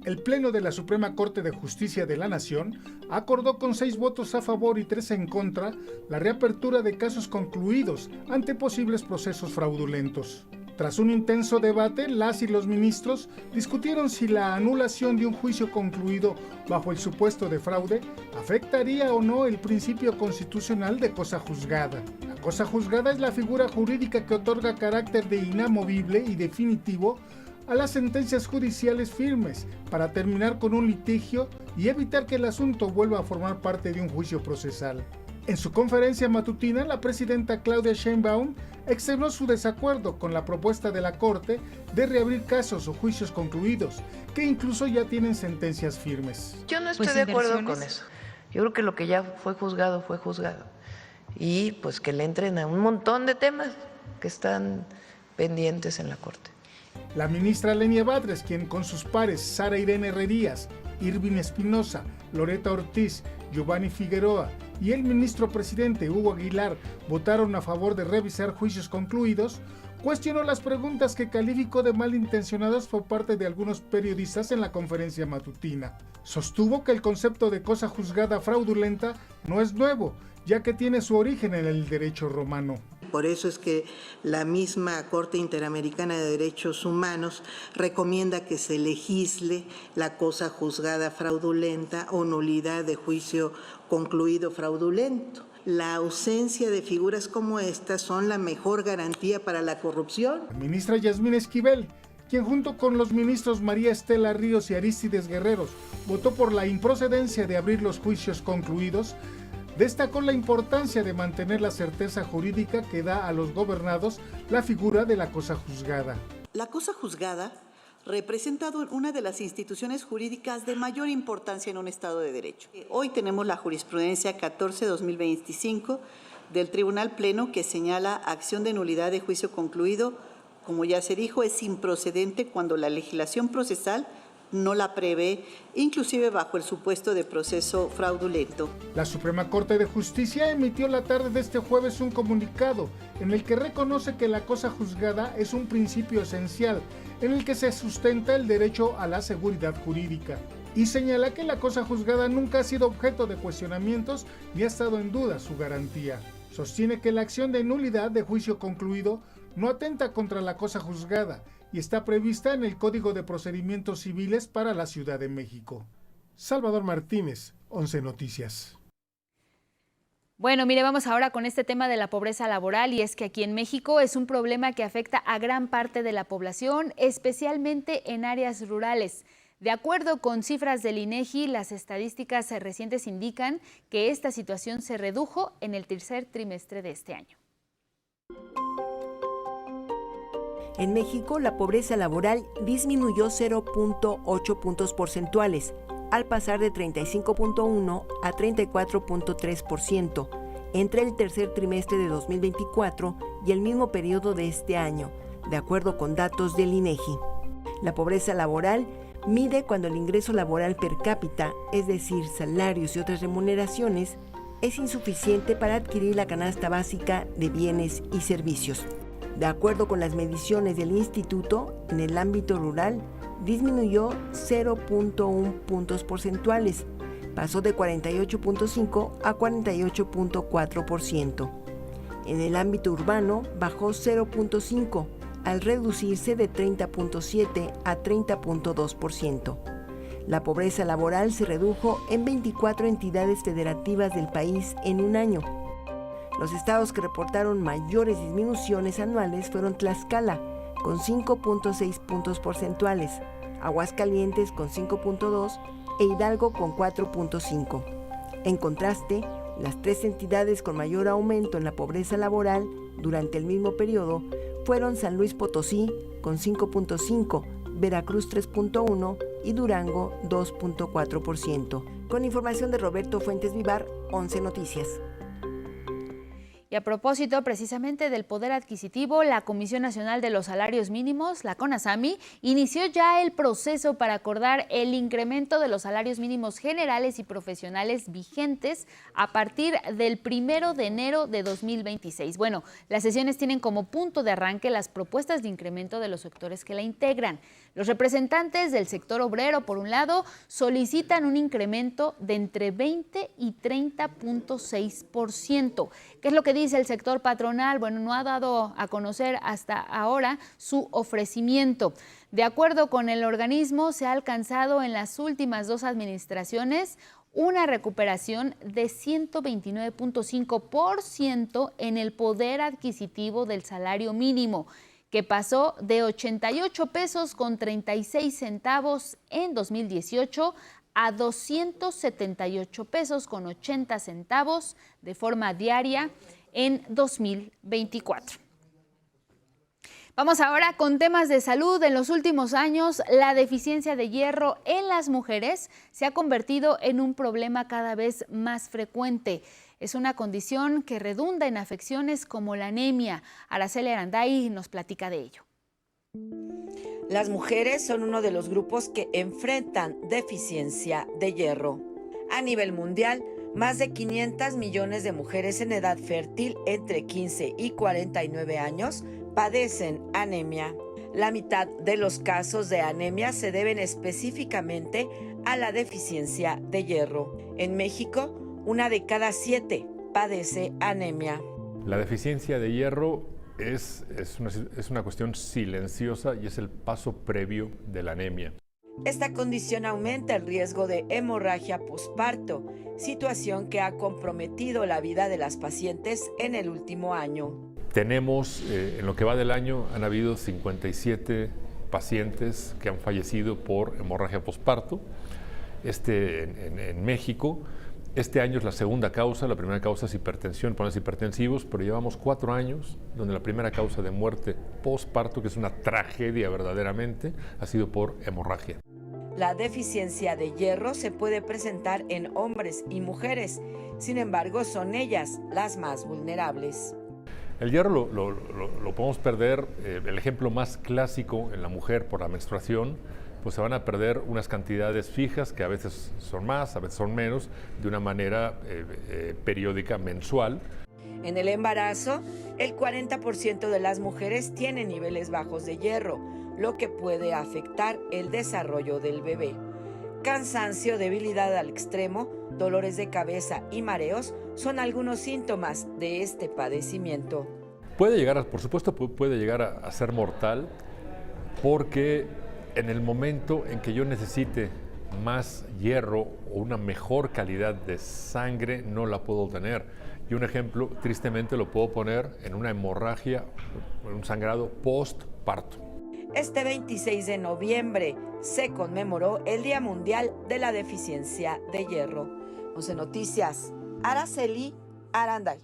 El Pleno de la Suprema Corte de Justicia de la Nación acordó con 6 votos a favor y 3 en contra la reapertura de casos concluidos ante posibles procesos fraudulentos. Tras un intenso debate, las y los ministros discutieron si la anulación de un juicio concluido bajo el supuesto de fraude afectaría o no el principio constitucional de cosa juzgada. La cosa juzgada es la figura jurídica que otorga carácter de inamovible y definitivo a las sentencias judiciales firmes para terminar con un litigio y evitar que el asunto vuelva a formar parte de un juicio procesal. En su conferencia matutina, la presidenta Claudia Sheinbaum externó su desacuerdo con la propuesta de la Corte de reabrir casos o juicios concluidos, que incluso ya tienen sentencias firmes. Yo no estoy de acuerdo con eso. Yo creo que lo que ya fue juzgado, fue juzgado. Y pues que le entren a un montón de temas que están pendientes en la Corte. La ministra Lenia Batres, quien con sus pares Sara Irene Herrerías, Irving Espinosa, Loreta Ortiz, Giovanni Figueroa y el ministro presidente Hugo Aguilar votaron a favor de revisar juicios concluidos, cuestionó las preguntas que calificó de malintencionadas por parte de algunos periodistas en la conferencia matutina. Sostuvo que el concepto de cosa juzgada fraudulenta no es nuevo, ya que tiene su origen en el derecho romano. Por eso es que la misma Corte Interamericana de Derechos Humanos recomienda que se legisle la cosa juzgada fraudulenta o nulidad de juicio concluido fraudulento. La ausencia de figuras como estas son la mejor garantía para la corrupción. La ministra Yasmín Esquivel, quien junto con los ministros María Estela Ríos y Arístides Guerreros votó por la improcedencia de abrir los juicios concluidos, destacó la importancia de mantener la certeza jurídica que da a los gobernados la figura de la cosa juzgada. La cosa juzgada representa una de las instituciones jurídicas de mayor importancia en un Estado de Derecho. Hoy tenemos la jurisprudencia 14-2025 del Tribunal Pleno que señala acción de nulidad de juicio concluido. Como ya se dijo, es improcedente cuando la legislación procesal no la prevé, inclusive bajo el supuesto de proceso fraudulento. La Suprema Corte de Justicia emitió la tarde de este jueves un comunicado en el que reconoce que la cosa juzgada es un principio esencial en el que se sustenta el derecho a la seguridad jurídica, y señala que la cosa juzgada nunca ha sido objeto de cuestionamientos ni ha estado en duda su garantía. Sostiene que la acción de nulidad de juicio concluido no atenta contra la cosa juzgada y está prevista en el Código de Procedimientos Civiles para la Ciudad de México. Salvador Martínez, 11 Noticias. Bueno, mire, vamos ahora con este tema de la pobreza laboral, y es que aquí en México es un problema que afecta a gran parte de la población, especialmente en áreas rurales. De acuerdo con cifras del INEGI, las estadísticas recientes indican que esta situación se redujo en el tercer trimestre de este año. En México, la pobreza laboral disminuyó 0.8 puntos porcentuales, al pasar de 35.1 a 34.3% entre el tercer trimestre de 2024 y el mismo periodo de este año, de acuerdo con datos del INEGI. La pobreza laboral mide cuando el ingreso laboral per cápita, es decir, salarios y otras remuneraciones, es insuficiente para adquirir la canasta básica de bienes y servicios. De acuerdo con las mediciones del instituto, en el ámbito rural disminuyó 0.1 puntos porcentuales, pasó de 48.5 a 48.4%. En el ámbito urbano bajó 0.5, al reducirse de 30.7 a 30.2%. La pobreza laboral se redujo en 24 entidades federativas del país en un año. Los estados que reportaron mayores disminuciones anuales fueron Tlaxcala, con 5.6 puntos porcentuales, Aguascalientes con 5.2 e Hidalgo con 4.5. En contraste, las tres entidades con mayor aumento en la pobreza laboral durante el mismo periodo fueron San Luis Potosí con 5.5, Veracruz 3.1 y Durango 2.4%. Con información de Roberto Fuentes Vivar, 11 Noticias. Y a propósito precisamente del poder adquisitivo, la Comisión Nacional de los Salarios Mínimos, la CONASAMI, inició ya el proceso para acordar el incremento de los salarios mínimos generales y profesionales vigentes a partir del 1 de enero de 2026. Bueno, las sesiones tienen como punto de arranque las propuestas de incremento de los sectores que la integran. Los representantes del sector obrero, por un lado, solicitan un incremento de entre 20 y 30.6%. ¿Qué es lo que dice el sector patronal? Bueno, no ha dado a conocer hasta ahora su ofrecimiento. De acuerdo con el organismo, se ha alcanzado en las últimas dos administraciones una recuperación de 129.5% en el poder adquisitivo del salario mínimo, que pasó de 88 pesos con 36 centavos en 2018 a 278 pesos con 80 centavos de forma diaria en 2024. Vamos ahora con temas de salud. En los últimos años, la deficiencia de hierro en las mujeres se ha convertido en un problema cada vez más frecuente. Es una condición que redunda en afecciones como la anemia. Araceli Aranday nos platica de ello. Las mujeres son uno de los grupos que enfrentan deficiencia de hierro. A nivel mundial, más de 500 millones de mujeres en edad fértil entre 15 y 49 años padecen anemia. La mitad de los casos de anemia se deben específicamente a la deficiencia de hierro. En México, 1 de cada 7 padece anemia. La deficiencia de hierro es una cuestión silenciosa y es el paso previo de la anemia. Esta condición aumenta el riesgo de hemorragia posparto, situación que ha comprometido la vida de las pacientes en el último año. Tenemos, en lo que va del año, han habido 57 pacientes que han fallecido por hemorragia posparto en México. Este año es la segunda causa, la primera causa es hipertensión, problemas hipertensivos, pero llevamos 4 años donde la primera causa de muerte posparto, que es una tragedia verdaderamente, ha sido por hemorragia. La deficiencia de hierro se puede presentar en hombres y mujeres, sin embargo son ellas las más vulnerables. El hierro lo podemos perder, el ejemplo más clásico en la mujer por la menstruación pues se van a perder unas cantidades fijas que a veces son más, a veces son menos, de una manera periódica, mensual. En el embarazo, el 40% de las mujeres tienen niveles bajos de hierro, lo que puede afectar el desarrollo del bebé. Cansancio, debilidad al extremo, dolores de cabeza y mareos son algunos síntomas de este padecimiento. Puede llegar, por supuesto, puede llegar a ser mortal, porque en el momento en que yo necesite más hierro o una mejor calidad de sangre, no la puedo tener. Y un ejemplo, tristemente, lo puedo poner en una hemorragia, un sangrado postparto. Este 26 de noviembre se conmemoró el Día Mundial de la Deficiencia de Hierro. 11 Noticias, Araceli Aranday.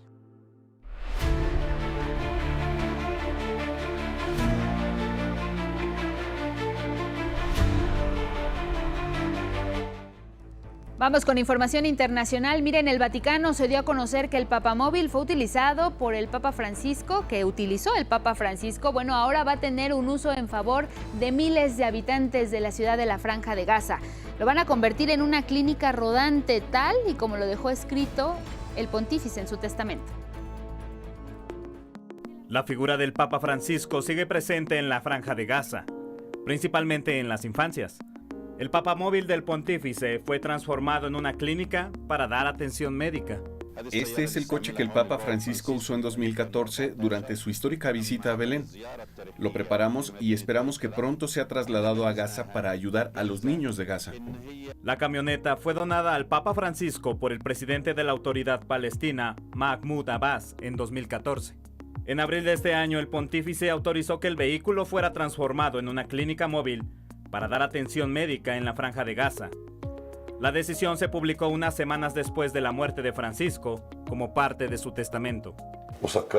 Vamos con información internacional. Miren, el Vaticano se dio a conocer que el papamóvil fue utilizado por el Papa Francisco, Bueno, ahora va a tener un uso en favor de miles de habitantes de la ciudad de la Franja de Gaza. Lo van a convertir en una clínica rodante, tal y como lo dejó escrito el pontífice en su testamento. La figura del Papa Francisco sigue presente en la Franja de Gaza, principalmente en las infancias. El papamóvil del pontífice fue transformado en una clínica para dar atención médica. Este es el coche que el Papa Francisco usó en 2014 durante su histórica visita a Belén. Lo preparamos y esperamos que pronto sea trasladado a Gaza para ayudar a los niños de Gaza. La camioneta fue donada al Papa Francisco por el presidente de la Autoridad Palestina, Mahmoud Abbas, en 2014. En abril de este año, el pontífice autorizó que el vehículo fuera transformado en una clínica móvil para dar atención médica en la Franja de Gaza. La decisión se publicó unas semanas después de la muerte de Francisco, como parte de su testamento.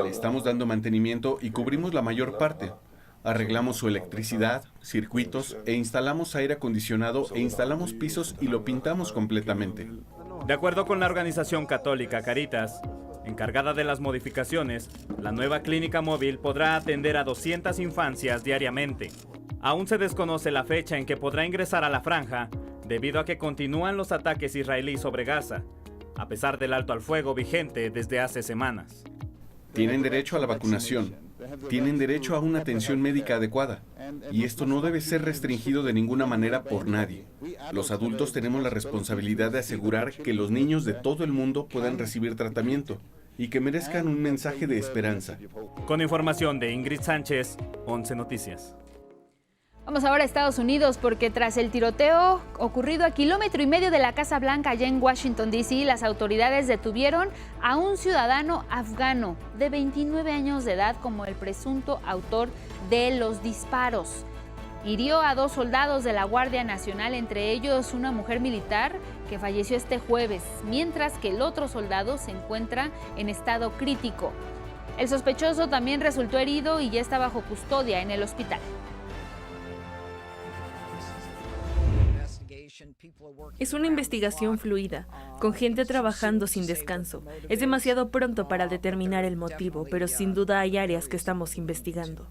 Le estamos dando mantenimiento y cubrimos la mayor parte. Arreglamos su electricidad, circuitos e instalamos aire acondicionado e instalamos pisos y lo pintamos completamente. De acuerdo con la organización católica Caritas, encargada de las modificaciones, la nueva clínica móvil podrá atender a 200 infancias diariamente. Aún se desconoce la fecha en que podrá ingresar a la franja, debido a que continúan los ataques israelíes sobre Gaza, a pesar del alto al fuego vigente desde hace semanas. Tienen derecho a la vacunación, tienen derecho a una atención médica adecuada, y esto no debe ser restringido de ninguna manera por nadie. Los adultos tenemos la responsabilidad de asegurar que los niños de todo el mundo puedan recibir tratamiento y que merezcan un mensaje de esperanza. Con información de Ingrid Sánchez, 11 Noticias. Vamos ahora a Estados Unidos, porque tras el tiroteo ocurrido a 1,5 kilómetros de la Casa Blanca allá en Washington, D.C., las autoridades detuvieron a un ciudadano afgano de 29 años de edad como el presunto autor de los disparos. Hirió a 2 soldados de la Guardia Nacional, entre ellos una mujer militar que falleció este jueves, mientras que el otro soldado se encuentra en estado crítico. El sospechoso también resultó herido y ya está bajo custodia en el hospital. Es una investigación fluida, con gente trabajando sin descanso. Es demasiado pronto para determinar el motivo, pero sin duda hay áreas que estamos investigando.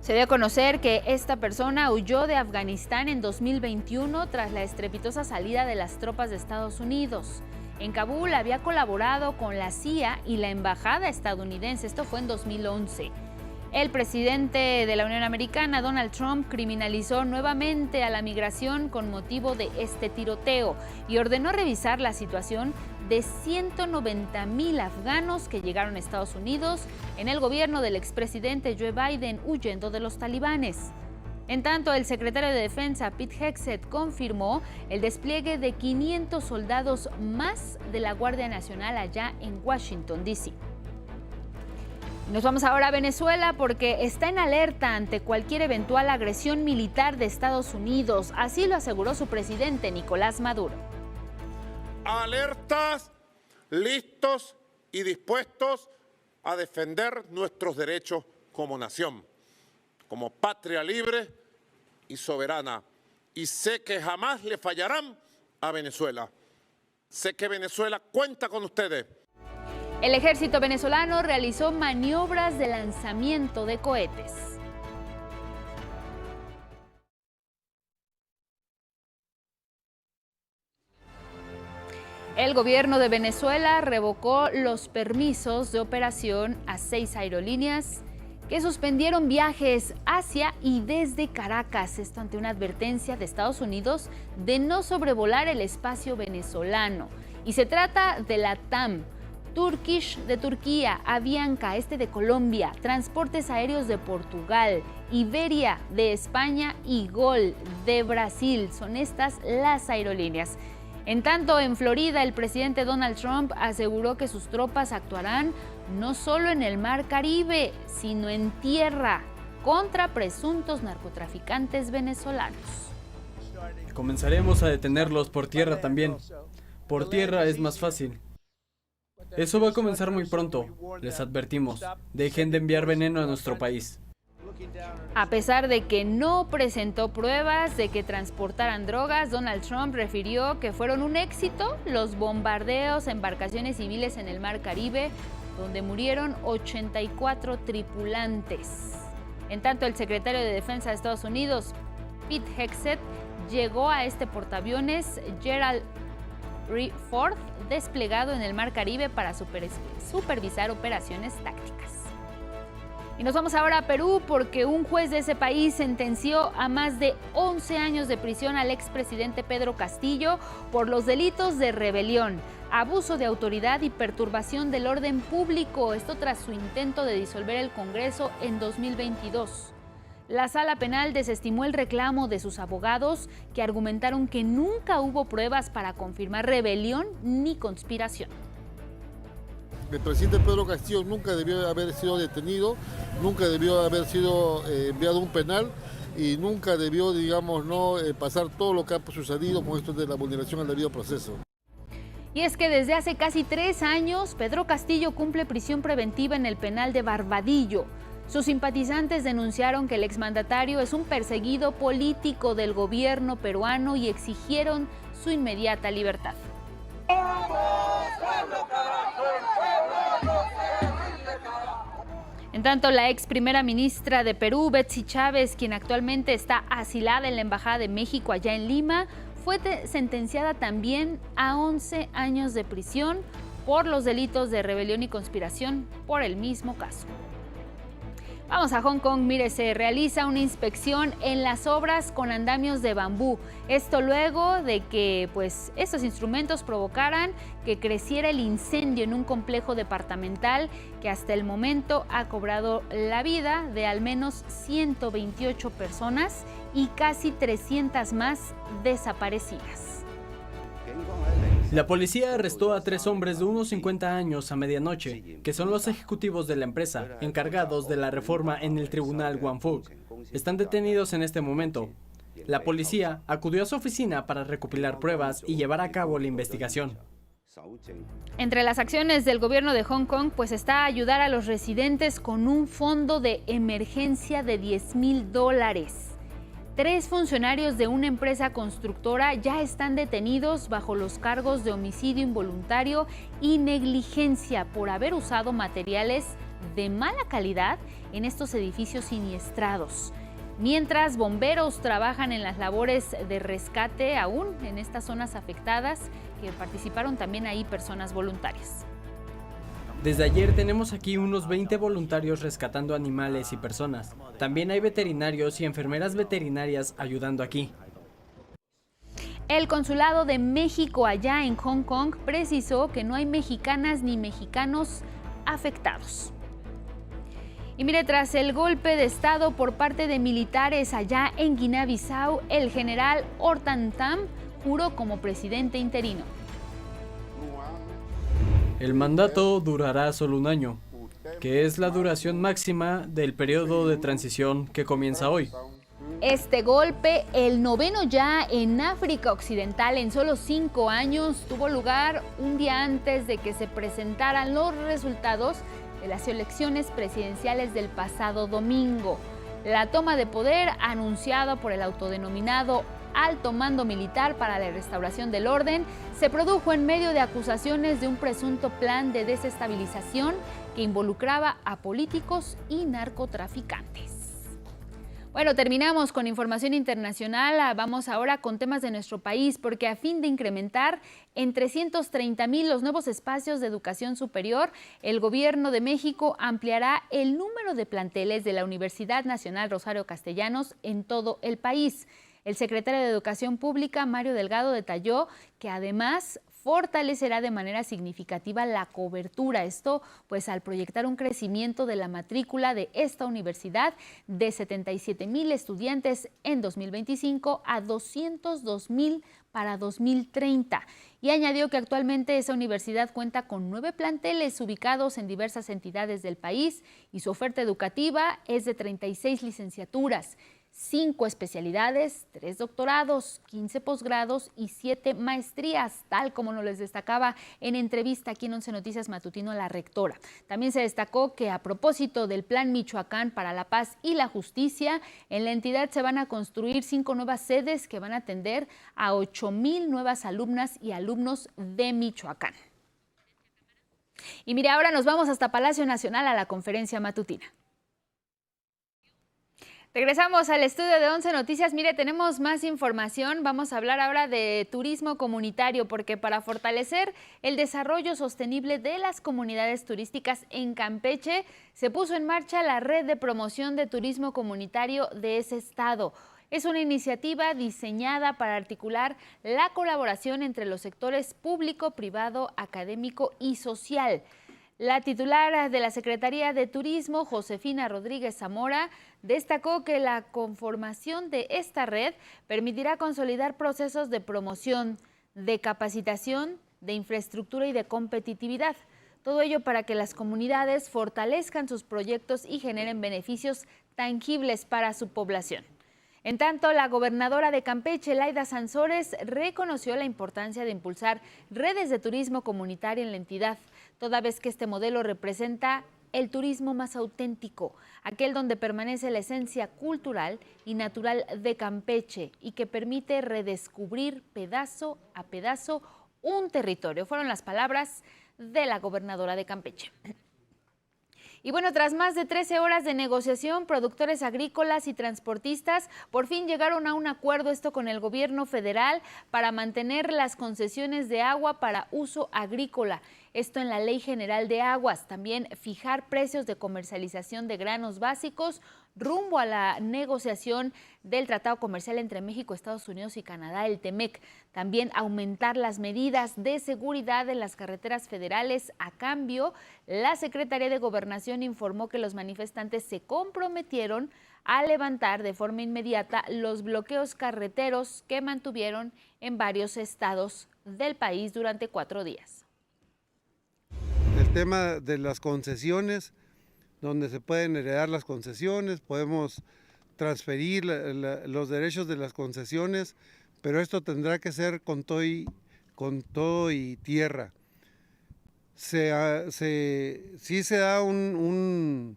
Se dio a conocer que esta persona huyó de Afganistán en 2021 tras la estrepitosa salida de las tropas de Estados Unidos. En Kabul había colaborado con la CIA y la embajada estadounidense. Esto fue en 2011. El presidente de la Unión Americana, Donald Trump, criminalizó nuevamente a la migración con motivo de este tiroteo y ordenó revisar la situación de 190,000 afganos que llegaron a Estados Unidos en el gobierno del expresidente Joe Biden huyendo de los talibanes. En tanto, el secretario de Defensa, Pete Hegseth, confirmó el despliegue de 500 soldados más de la Guardia Nacional allá en Washington, D.C. Nos vamos ahora a Venezuela, porque está en alerta ante cualquier eventual agresión militar de Estados Unidos. Así lo aseguró su presidente, Nicolás Maduro. Alertas, listos y dispuestos a defender nuestros derechos como nación, como patria libre y soberana. Y sé que jamás le fallarán a Venezuela. Sé que Venezuela cuenta con ustedes. El ejército venezolano realizó maniobras de lanzamiento de cohetes. El gobierno de Venezuela revocó los permisos de operación a 6 aerolíneas que suspendieron viajes hacia y desde Caracas, esto ante una advertencia de Estados Unidos de no sobrevolar el espacio venezolano. Y se trata de la TAM, Turkish de Turquía, Avianca, de Colombia, Transportes Aéreos de Portugal, Iberia de España y Gol de Brasil. Son estas las aerolíneas. En tanto, en Florida, el presidente Donald Trump aseguró que sus tropas actuarán no solo en el Mar Caribe, sino en tierra contra presuntos narcotraficantes venezolanos. Comenzaremos a detenerlos por tierra también. Por tierra es más fácil. Eso va a comenzar muy pronto. Les advertimos, dejen de enviar veneno a nuestro país. A pesar de que no presentó pruebas de que transportaran drogas, Donald Trump refirió que fueron un éxito los bombardeos a embarcaciones civiles en el Mar Caribe, donde murieron 84 tripulantes. En tanto, el secretario de Defensa de Estados Unidos, Pete Hegseth, llegó a este portaaviones Gerald R. Ford, desplegado en el Mar Caribe para supervisar operaciones tácticas. Y nos vamos ahora a Perú porque un juez de ese país sentenció a más de 11 años de prisión al expresidente Pedro Castillo por los delitos de rebelión, abuso de autoridad y perturbación del orden público, esto tras su intento de disolver el Congreso en 2022. La Sala Penal desestimó el reclamo de sus abogados, que argumentaron que nunca hubo pruebas para confirmar rebelión ni conspiración. El presidente Pedro Castillo nunca debió haber sido detenido, nunca debió haber sido enviado a un penal y nunca debió, digamos, pasar todo lo que ha sucedido con esto de la vulneración al debido proceso. Y es que desde hace casi 3 años, Pedro Castillo cumple prisión preventiva en el penal de Barbadillo. Sus simpatizantes denunciaron que el exmandatario es un perseguido político del gobierno peruano y exigieron su inmediata libertad. En tanto, la ex primera ministra de Perú, Betsy Chávez, quien actualmente está asilada en la Embajada de México allá en Lima, fue sentenciada también a 11 años de prisión por los delitos de rebelión y conspiración por el mismo caso. Vamos a Hong Kong. Mire, se realiza una inspección en las obras con andamios de bambú. Esto luego de que estos instrumentos provocaran que creciera el incendio en un complejo departamental que hasta el momento ha cobrado la vida de al menos 128 personas y casi 300 más desaparecidas. La policía arrestó a 3 hombres de unos 50 años a medianoche, que son los ejecutivos de la empresa, encargados de la reforma en el tribunal Guangfug. Están detenidos en este momento. La policía acudió a su oficina para recopilar pruebas y llevar a cabo la investigación. Entre las acciones del gobierno de Hong Kong, está ayudar a los residentes con un fondo de emergencia de $10,000. 3 funcionarios de una empresa constructora ya están detenidos bajo los cargos de homicidio involuntario y negligencia por haber usado materiales de mala calidad en estos edificios siniestrados. Mientras bomberos trabajan en las labores de rescate aún en estas zonas afectadas, que participaron también ahí personas voluntarias. Desde ayer tenemos aquí unos 20 voluntarios rescatando animales y personas. También hay veterinarios y enfermeras veterinarias ayudando aquí. El Consulado de México allá en Hong Kong precisó que no hay mexicanas ni mexicanos afectados. Y mire, tras el golpe de estado por parte de militares allá en Guinea-Bissau, el general Hortan Tam juró como presidente interino. El mandato durará solo 1 año, que es la duración máxima del periodo de transición que comienza hoy. Este golpe, el 9º ya en África Occidental en solo 5 años, tuvo lugar un día antes de que se presentaran los resultados de las elecciones presidenciales del pasado domingo. La toma de poder, anunciada por el autodenominado Alto Mando Militar para la Restauración del Orden, se produjo en medio de acusaciones de un presunto plan de desestabilización que involucraba a políticos y narcotraficantes. Bueno, terminamos con información internacional. Vamos ahora con temas de nuestro país, porque a fin de incrementar en 330,000 los nuevos espacios de educación superior, el Gobierno de México ampliará el número de planteles de la Universidad Nacional Rosario Castellanos en todo el país. El secretario de Educación Pública, Mario Delgado, detalló que además fortalecerá de manera significativa la cobertura. Esto, pues, al proyectar un crecimiento de la matrícula de esta universidad de 77,000 estudiantes en 2025 a 202,000 para 2030. Y añadió que actualmente esa universidad cuenta con 9 planteles ubicados en diversas entidades del país y su oferta educativa es de 36 licenciaturas, 5 especialidades, 3 doctorados, 15 posgrados y 7 maestrías, tal como nos les destacaba en entrevista aquí en 11 Noticias Matutino la rectora. También se destacó que a propósito del Plan Michoacán para la Paz y la Justicia, en la entidad se van a construir 5 nuevas sedes que van a atender a 8,000 nuevas alumnas y alumnos de Michoacán. Y mire, ahora nos vamos hasta Palacio Nacional a la conferencia matutina. Regresamos al estudio de 11 Noticias. Mire, tenemos más información. Vamos a hablar ahora de turismo comunitario, porque para fortalecer el desarrollo sostenible de las comunidades turísticas en Campeche, se puso en marcha la red de promoción de turismo comunitario de ese estado. Es una iniciativa diseñada para articular la colaboración entre los sectores público, privado, académico y social. La titular de la Secretaría de Turismo, Josefina Rodríguez Zamora, destacó que la conformación de esta red permitirá consolidar procesos de promoción, de capacitación, de infraestructura y de competitividad. Todo ello para que las comunidades fortalezcan sus proyectos y generen beneficios tangibles para su población. En tanto, la gobernadora de Campeche, Laida Sansores, reconoció la importancia de impulsar redes de turismo comunitario en la entidad, toda vez que este modelo representa el turismo más auténtico, aquel donde permanece la esencia cultural y natural de Campeche y que permite redescubrir pedazo a pedazo un territorio. Fueron las palabras de la gobernadora de Campeche. Y bueno, tras más de 13 horas de negociación, productores agrícolas y transportistas por fin llegaron a un acuerdo, esto con el gobierno federal, para mantener las concesiones de agua para uso agrícola. Esto en la Ley General de Aguas. También fijar precios de comercialización de granos básicos rumbo a la negociación del Tratado Comercial entre México, Estados Unidos y Canadá, el TEMEC. También aumentar las medidas de seguridad en las carreteras federales. A cambio, la Secretaría de Gobernación informó que los manifestantes se comprometieron a levantar de forma inmediata los bloqueos carreteros que mantuvieron en varios estados del país durante 4 días. El tema de las concesiones, donde se pueden heredar las concesiones, podemos transferir los derechos de las concesiones, pero esto tendrá que ser con todo y tierra. Sí se da un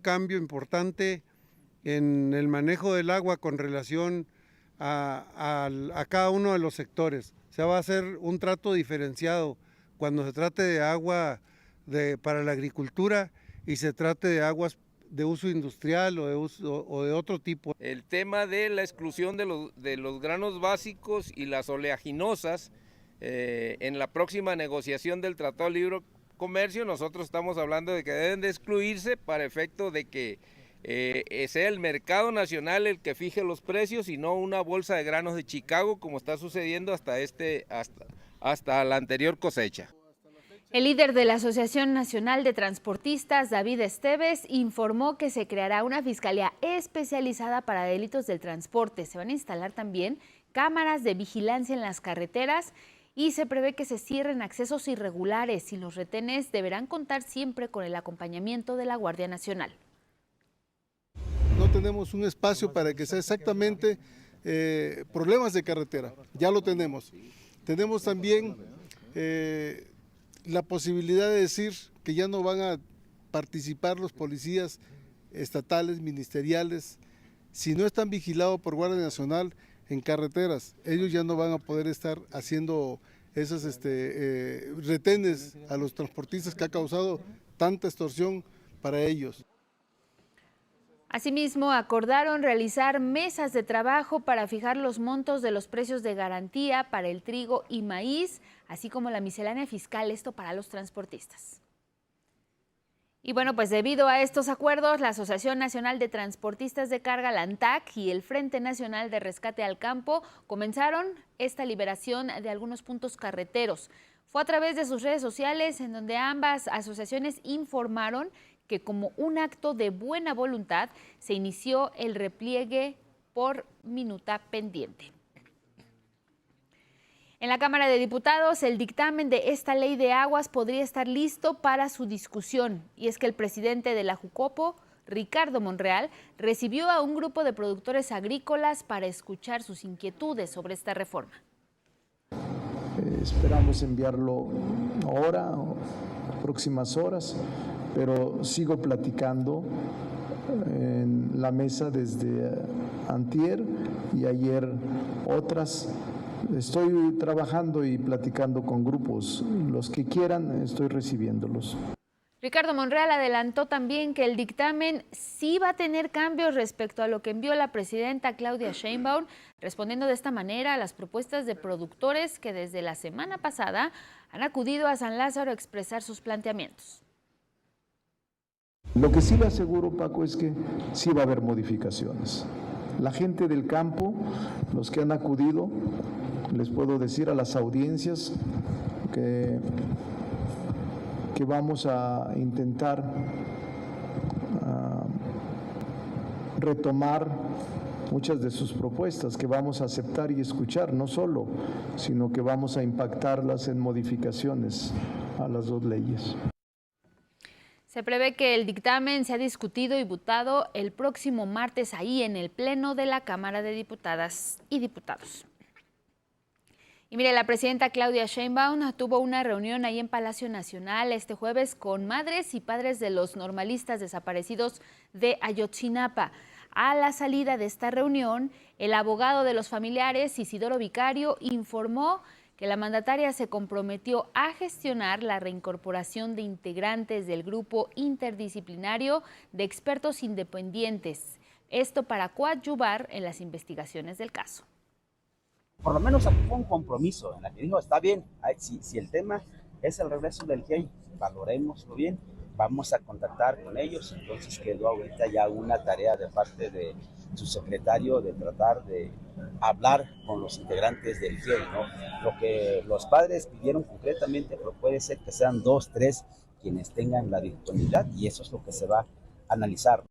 cambio importante en el manejo del agua con relación a cada uno de los sectores. Se va a hacer un trato diferenciado cuando se trate de agua para la agricultura y se trate de aguas de uso industrial o de otro tipo. El tema de la exclusión de los granos básicos y las oleaginosas, en la próxima negociación del Tratado de Libre Comercio, nosotros estamos hablando de que deben de excluirse para efecto de que sea el mercado nacional el que fije los precios y no una bolsa de granos de Chicago, como está sucediendo hasta la anterior cosecha. El líder de la Asociación Nacional de Transportistas, David Esteves, informó que se creará una fiscalía especializada para delitos del transporte. Se van a instalar también cámaras de vigilancia en las carreteras y se prevé que se cierren accesos irregulares y los retenes deberán contar siempre con el acompañamiento de la Guardia Nacional. No tenemos un espacio para que sea exactamente problemas de carretera, ya lo tenemos. Tenemos también la posibilidad de decir que ya no van a participar los policías estatales, ministeriales, si no están vigilados por Guardia Nacional en carreteras. Ellos ya no van a poder estar haciendo esos retenes a los transportistas que ha causado tanta extorsión para ellos. Asimismo, acordaron realizar mesas de trabajo para fijar los montos de los precios de garantía para el trigo y maíz, así como la miscelánea fiscal, esto para los transportistas. Y bueno, pues debido a estos acuerdos, la Asociación Nacional de Transportistas de Carga, la ANTAC, y el Frente Nacional de Rescate al Campo comenzaron esta liberación de algunos puntos carreteros. Fue a través de sus redes sociales en donde ambas asociaciones informaron que como un acto de buena voluntad se inició el repliegue por minuta pendiente. En la Cámara de Diputados, el dictamen de esta ley de aguas podría estar listo para su discusión. Y es que el presidente de la Jucopo, Ricardo Monreal, recibió a un grupo de productores agrícolas para escuchar sus inquietudes sobre esta reforma. Esperamos enviarlo ahora o próximas horas, pero sigo platicando en la mesa desde antier y ayer otras. Estoy trabajando y platicando con grupos. Los que quieran, estoy recibiéndolos. Ricardo Monreal adelantó también que el dictamen sí va a tener cambios respecto a lo que envió la presidenta Claudia Sheinbaum, respondiendo de esta manera a las propuestas de productores que desde la semana pasada han acudido a San Lázaro a expresar sus planteamientos. Lo que sí le aseguro, Paco, es que sí va a haber modificaciones. La gente del campo, los que han acudido, les puedo decir a las audiencias que vamos a intentar retomar muchas de sus propuestas, que vamos a aceptar y escuchar, no solo, sino que vamos a impactarlas en modificaciones a las dos leyes. Se prevé que el dictamen sea discutido y votado el próximo martes ahí en el Pleno de la Cámara de Diputadas y Diputados. Y mire, la presidenta Claudia Sheinbaum tuvo una reunión ahí en Palacio Nacional este jueves con madres y padres de los normalistas desaparecidos de Ayotzinapa. A la salida de esta reunión, el abogado de los familiares, Isidoro Vicario, informó que la mandataria se comprometió a gestionar la reincorporación de integrantes del grupo interdisciplinario de expertos independientes, esto para coadyuvar en las investigaciones del caso. Por lo menos aquí fue un compromiso en la que dijo, está bien, si el tema es el regreso del GIEI, valoremoslo bien, vamos a contactar con ellos. Entonces quedó ahorita ya una tarea de parte de su secretario de tratar de hablar con los integrantes del GIEI, ¿no? Lo que los padres pidieron concretamente, pero puede ser que sean 2, 3 quienes tengan la disponibilidad, y eso es lo que se va a analizar.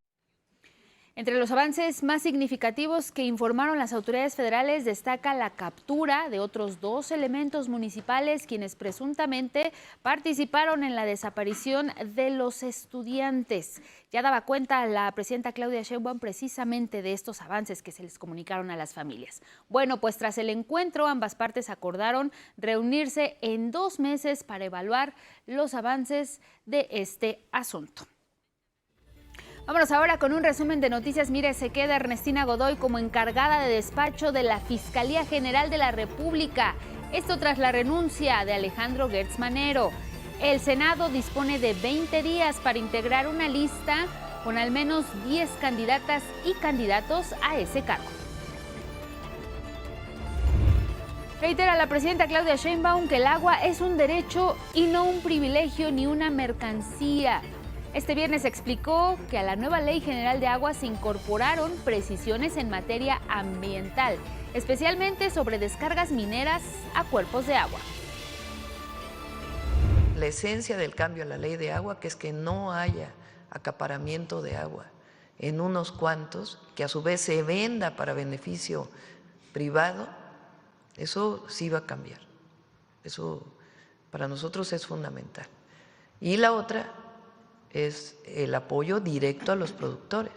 Entre los avances más significativos que informaron las autoridades federales destaca la captura de otros 2 elementos municipales quienes presuntamente participaron en la desaparición de los estudiantes. Ya daba cuenta la presidenta Claudia Sheinbaum precisamente de estos avances que se les comunicaron a las familias. Bueno, pues tras el encuentro ambas partes acordaron reunirse en 2 meses para evaluar los avances de este asunto. Vámonos ahora con un resumen de noticias. Mire, se queda Ernestina Godoy como encargada de despacho de la Fiscalía General de la República. Esto tras la renuncia de Alejandro Gertz Manero. El Senado dispone de 20 días para integrar una lista con al menos 10 candidatas y candidatos a ese cargo. Reitera la presidenta Claudia Sheinbaum que el agua es un derecho y no un privilegio ni una mercancía. Este viernes explicó que a la nueva Ley General de Aguas se incorporaron precisiones en materia ambiental, especialmente sobre descargas mineras a cuerpos de agua. La esencia del cambio a la ley de agua, que es que no haya acaparamiento de agua en unos cuantos, que a su vez se venda para beneficio privado, eso sí va a cambiar. Eso para nosotros es fundamental. Y la otra es el apoyo directo a los productores.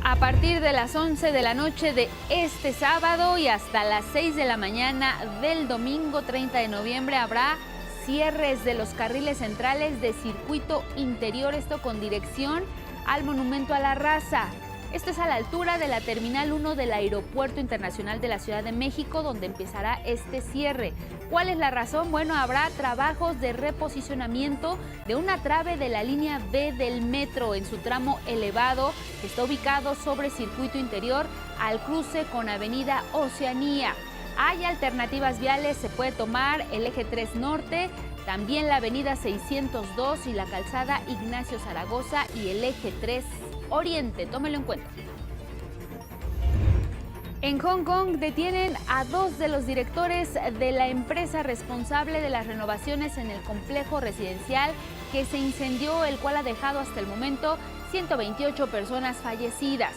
A partir de las 11 de la noche de este sábado y hasta las 6 de la mañana del domingo 30 de noviembre habrá cierres de los carriles centrales de circuito interior, esto con dirección al Monumento a la Raza. Esto es a la altura de la Terminal 1 del Aeropuerto Internacional de la Ciudad de México, donde empezará este cierre. ¿Cuál es la razón? Bueno, habrá trabajos de reposicionamiento de una trave de la línea B del metro en su tramo elevado, que está ubicado sobre circuito interior al cruce con Avenida Oceanía. Hay alternativas viales, se puede tomar el eje 3 Norte, también la avenida 602 y la calzada Ignacio Zaragoza y el eje 3 Oriente. Tómelo en cuenta. En Hong Kong detienen a 2 de los directores de la empresa responsable de las renovaciones en el complejo residencial que se incendió, el cual ha dejado hasta el momento 128 personas fallecidas.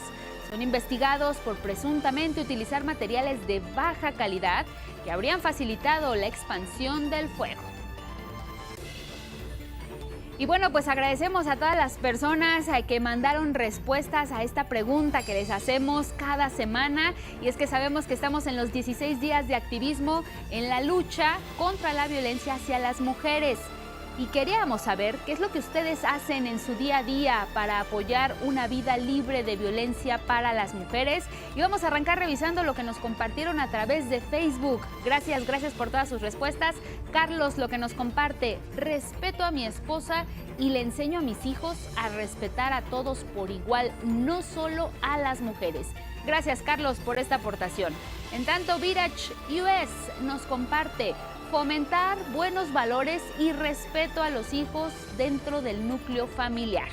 Son investigados por presuntamente utilizar materiales de baja calidad que habrían facilitado la expansión del fuego. Y bueno, pues agradecemos a todas las personas que mandaron respuestas a esta pregunta que les hacemos cada semana. Y es que sabemos que estamos en los 16 días de activismo en la lucha contra la violencia hacia las mujeres. Y queríamos saber qué es lo que ustedes hacen en su día a día para apoyar una vida libre de violencia para las mujeres. Y vamos a arrancar revisando lo que nos compartieron a través de Facebook. Gracias por todas sus respuestas. Carlos lo que nos comparte: respeto a mi esposa y le enseño a mis hijos a respetar a todos por igual, no solo a las mujeres. Gracias, Carlos, por esta aportación. En tanto, Virach US nos comparte: fomentar buenos valores y respeto a los hijos dentro del núcleo familiar.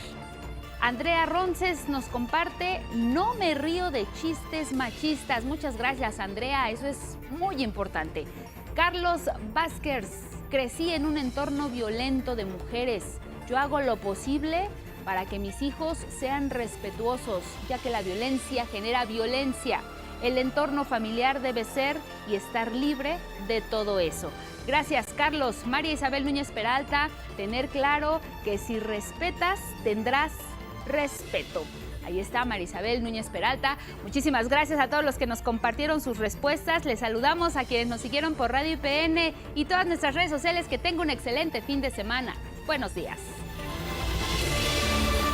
Andrea Ronces nos comparte: no me río de chistes machistas. Muchas gracias, Andrea, eso es muy importante. Carlos Vázquez: crecí en un entorno violento de mujeres. Yo hago lo posible para que mis hijos sean respetuosos, ya que la violencia genera violencia. El entorno familiar debe ser y estar libre de todo eso. Gracias, Carlos. María Isabel Núñez Peralta: tener claro que si respetas, tendrás respeto. Ahí está María Isabel Núñez Peralta. Muchísimas gracias a todos los que nos compartieron sus respuestas. Les saludamos a quienes nos siguieron por Radio IPN y todas nuestras redes sociales. Que tengan un excelente fin de semana. Buenos días.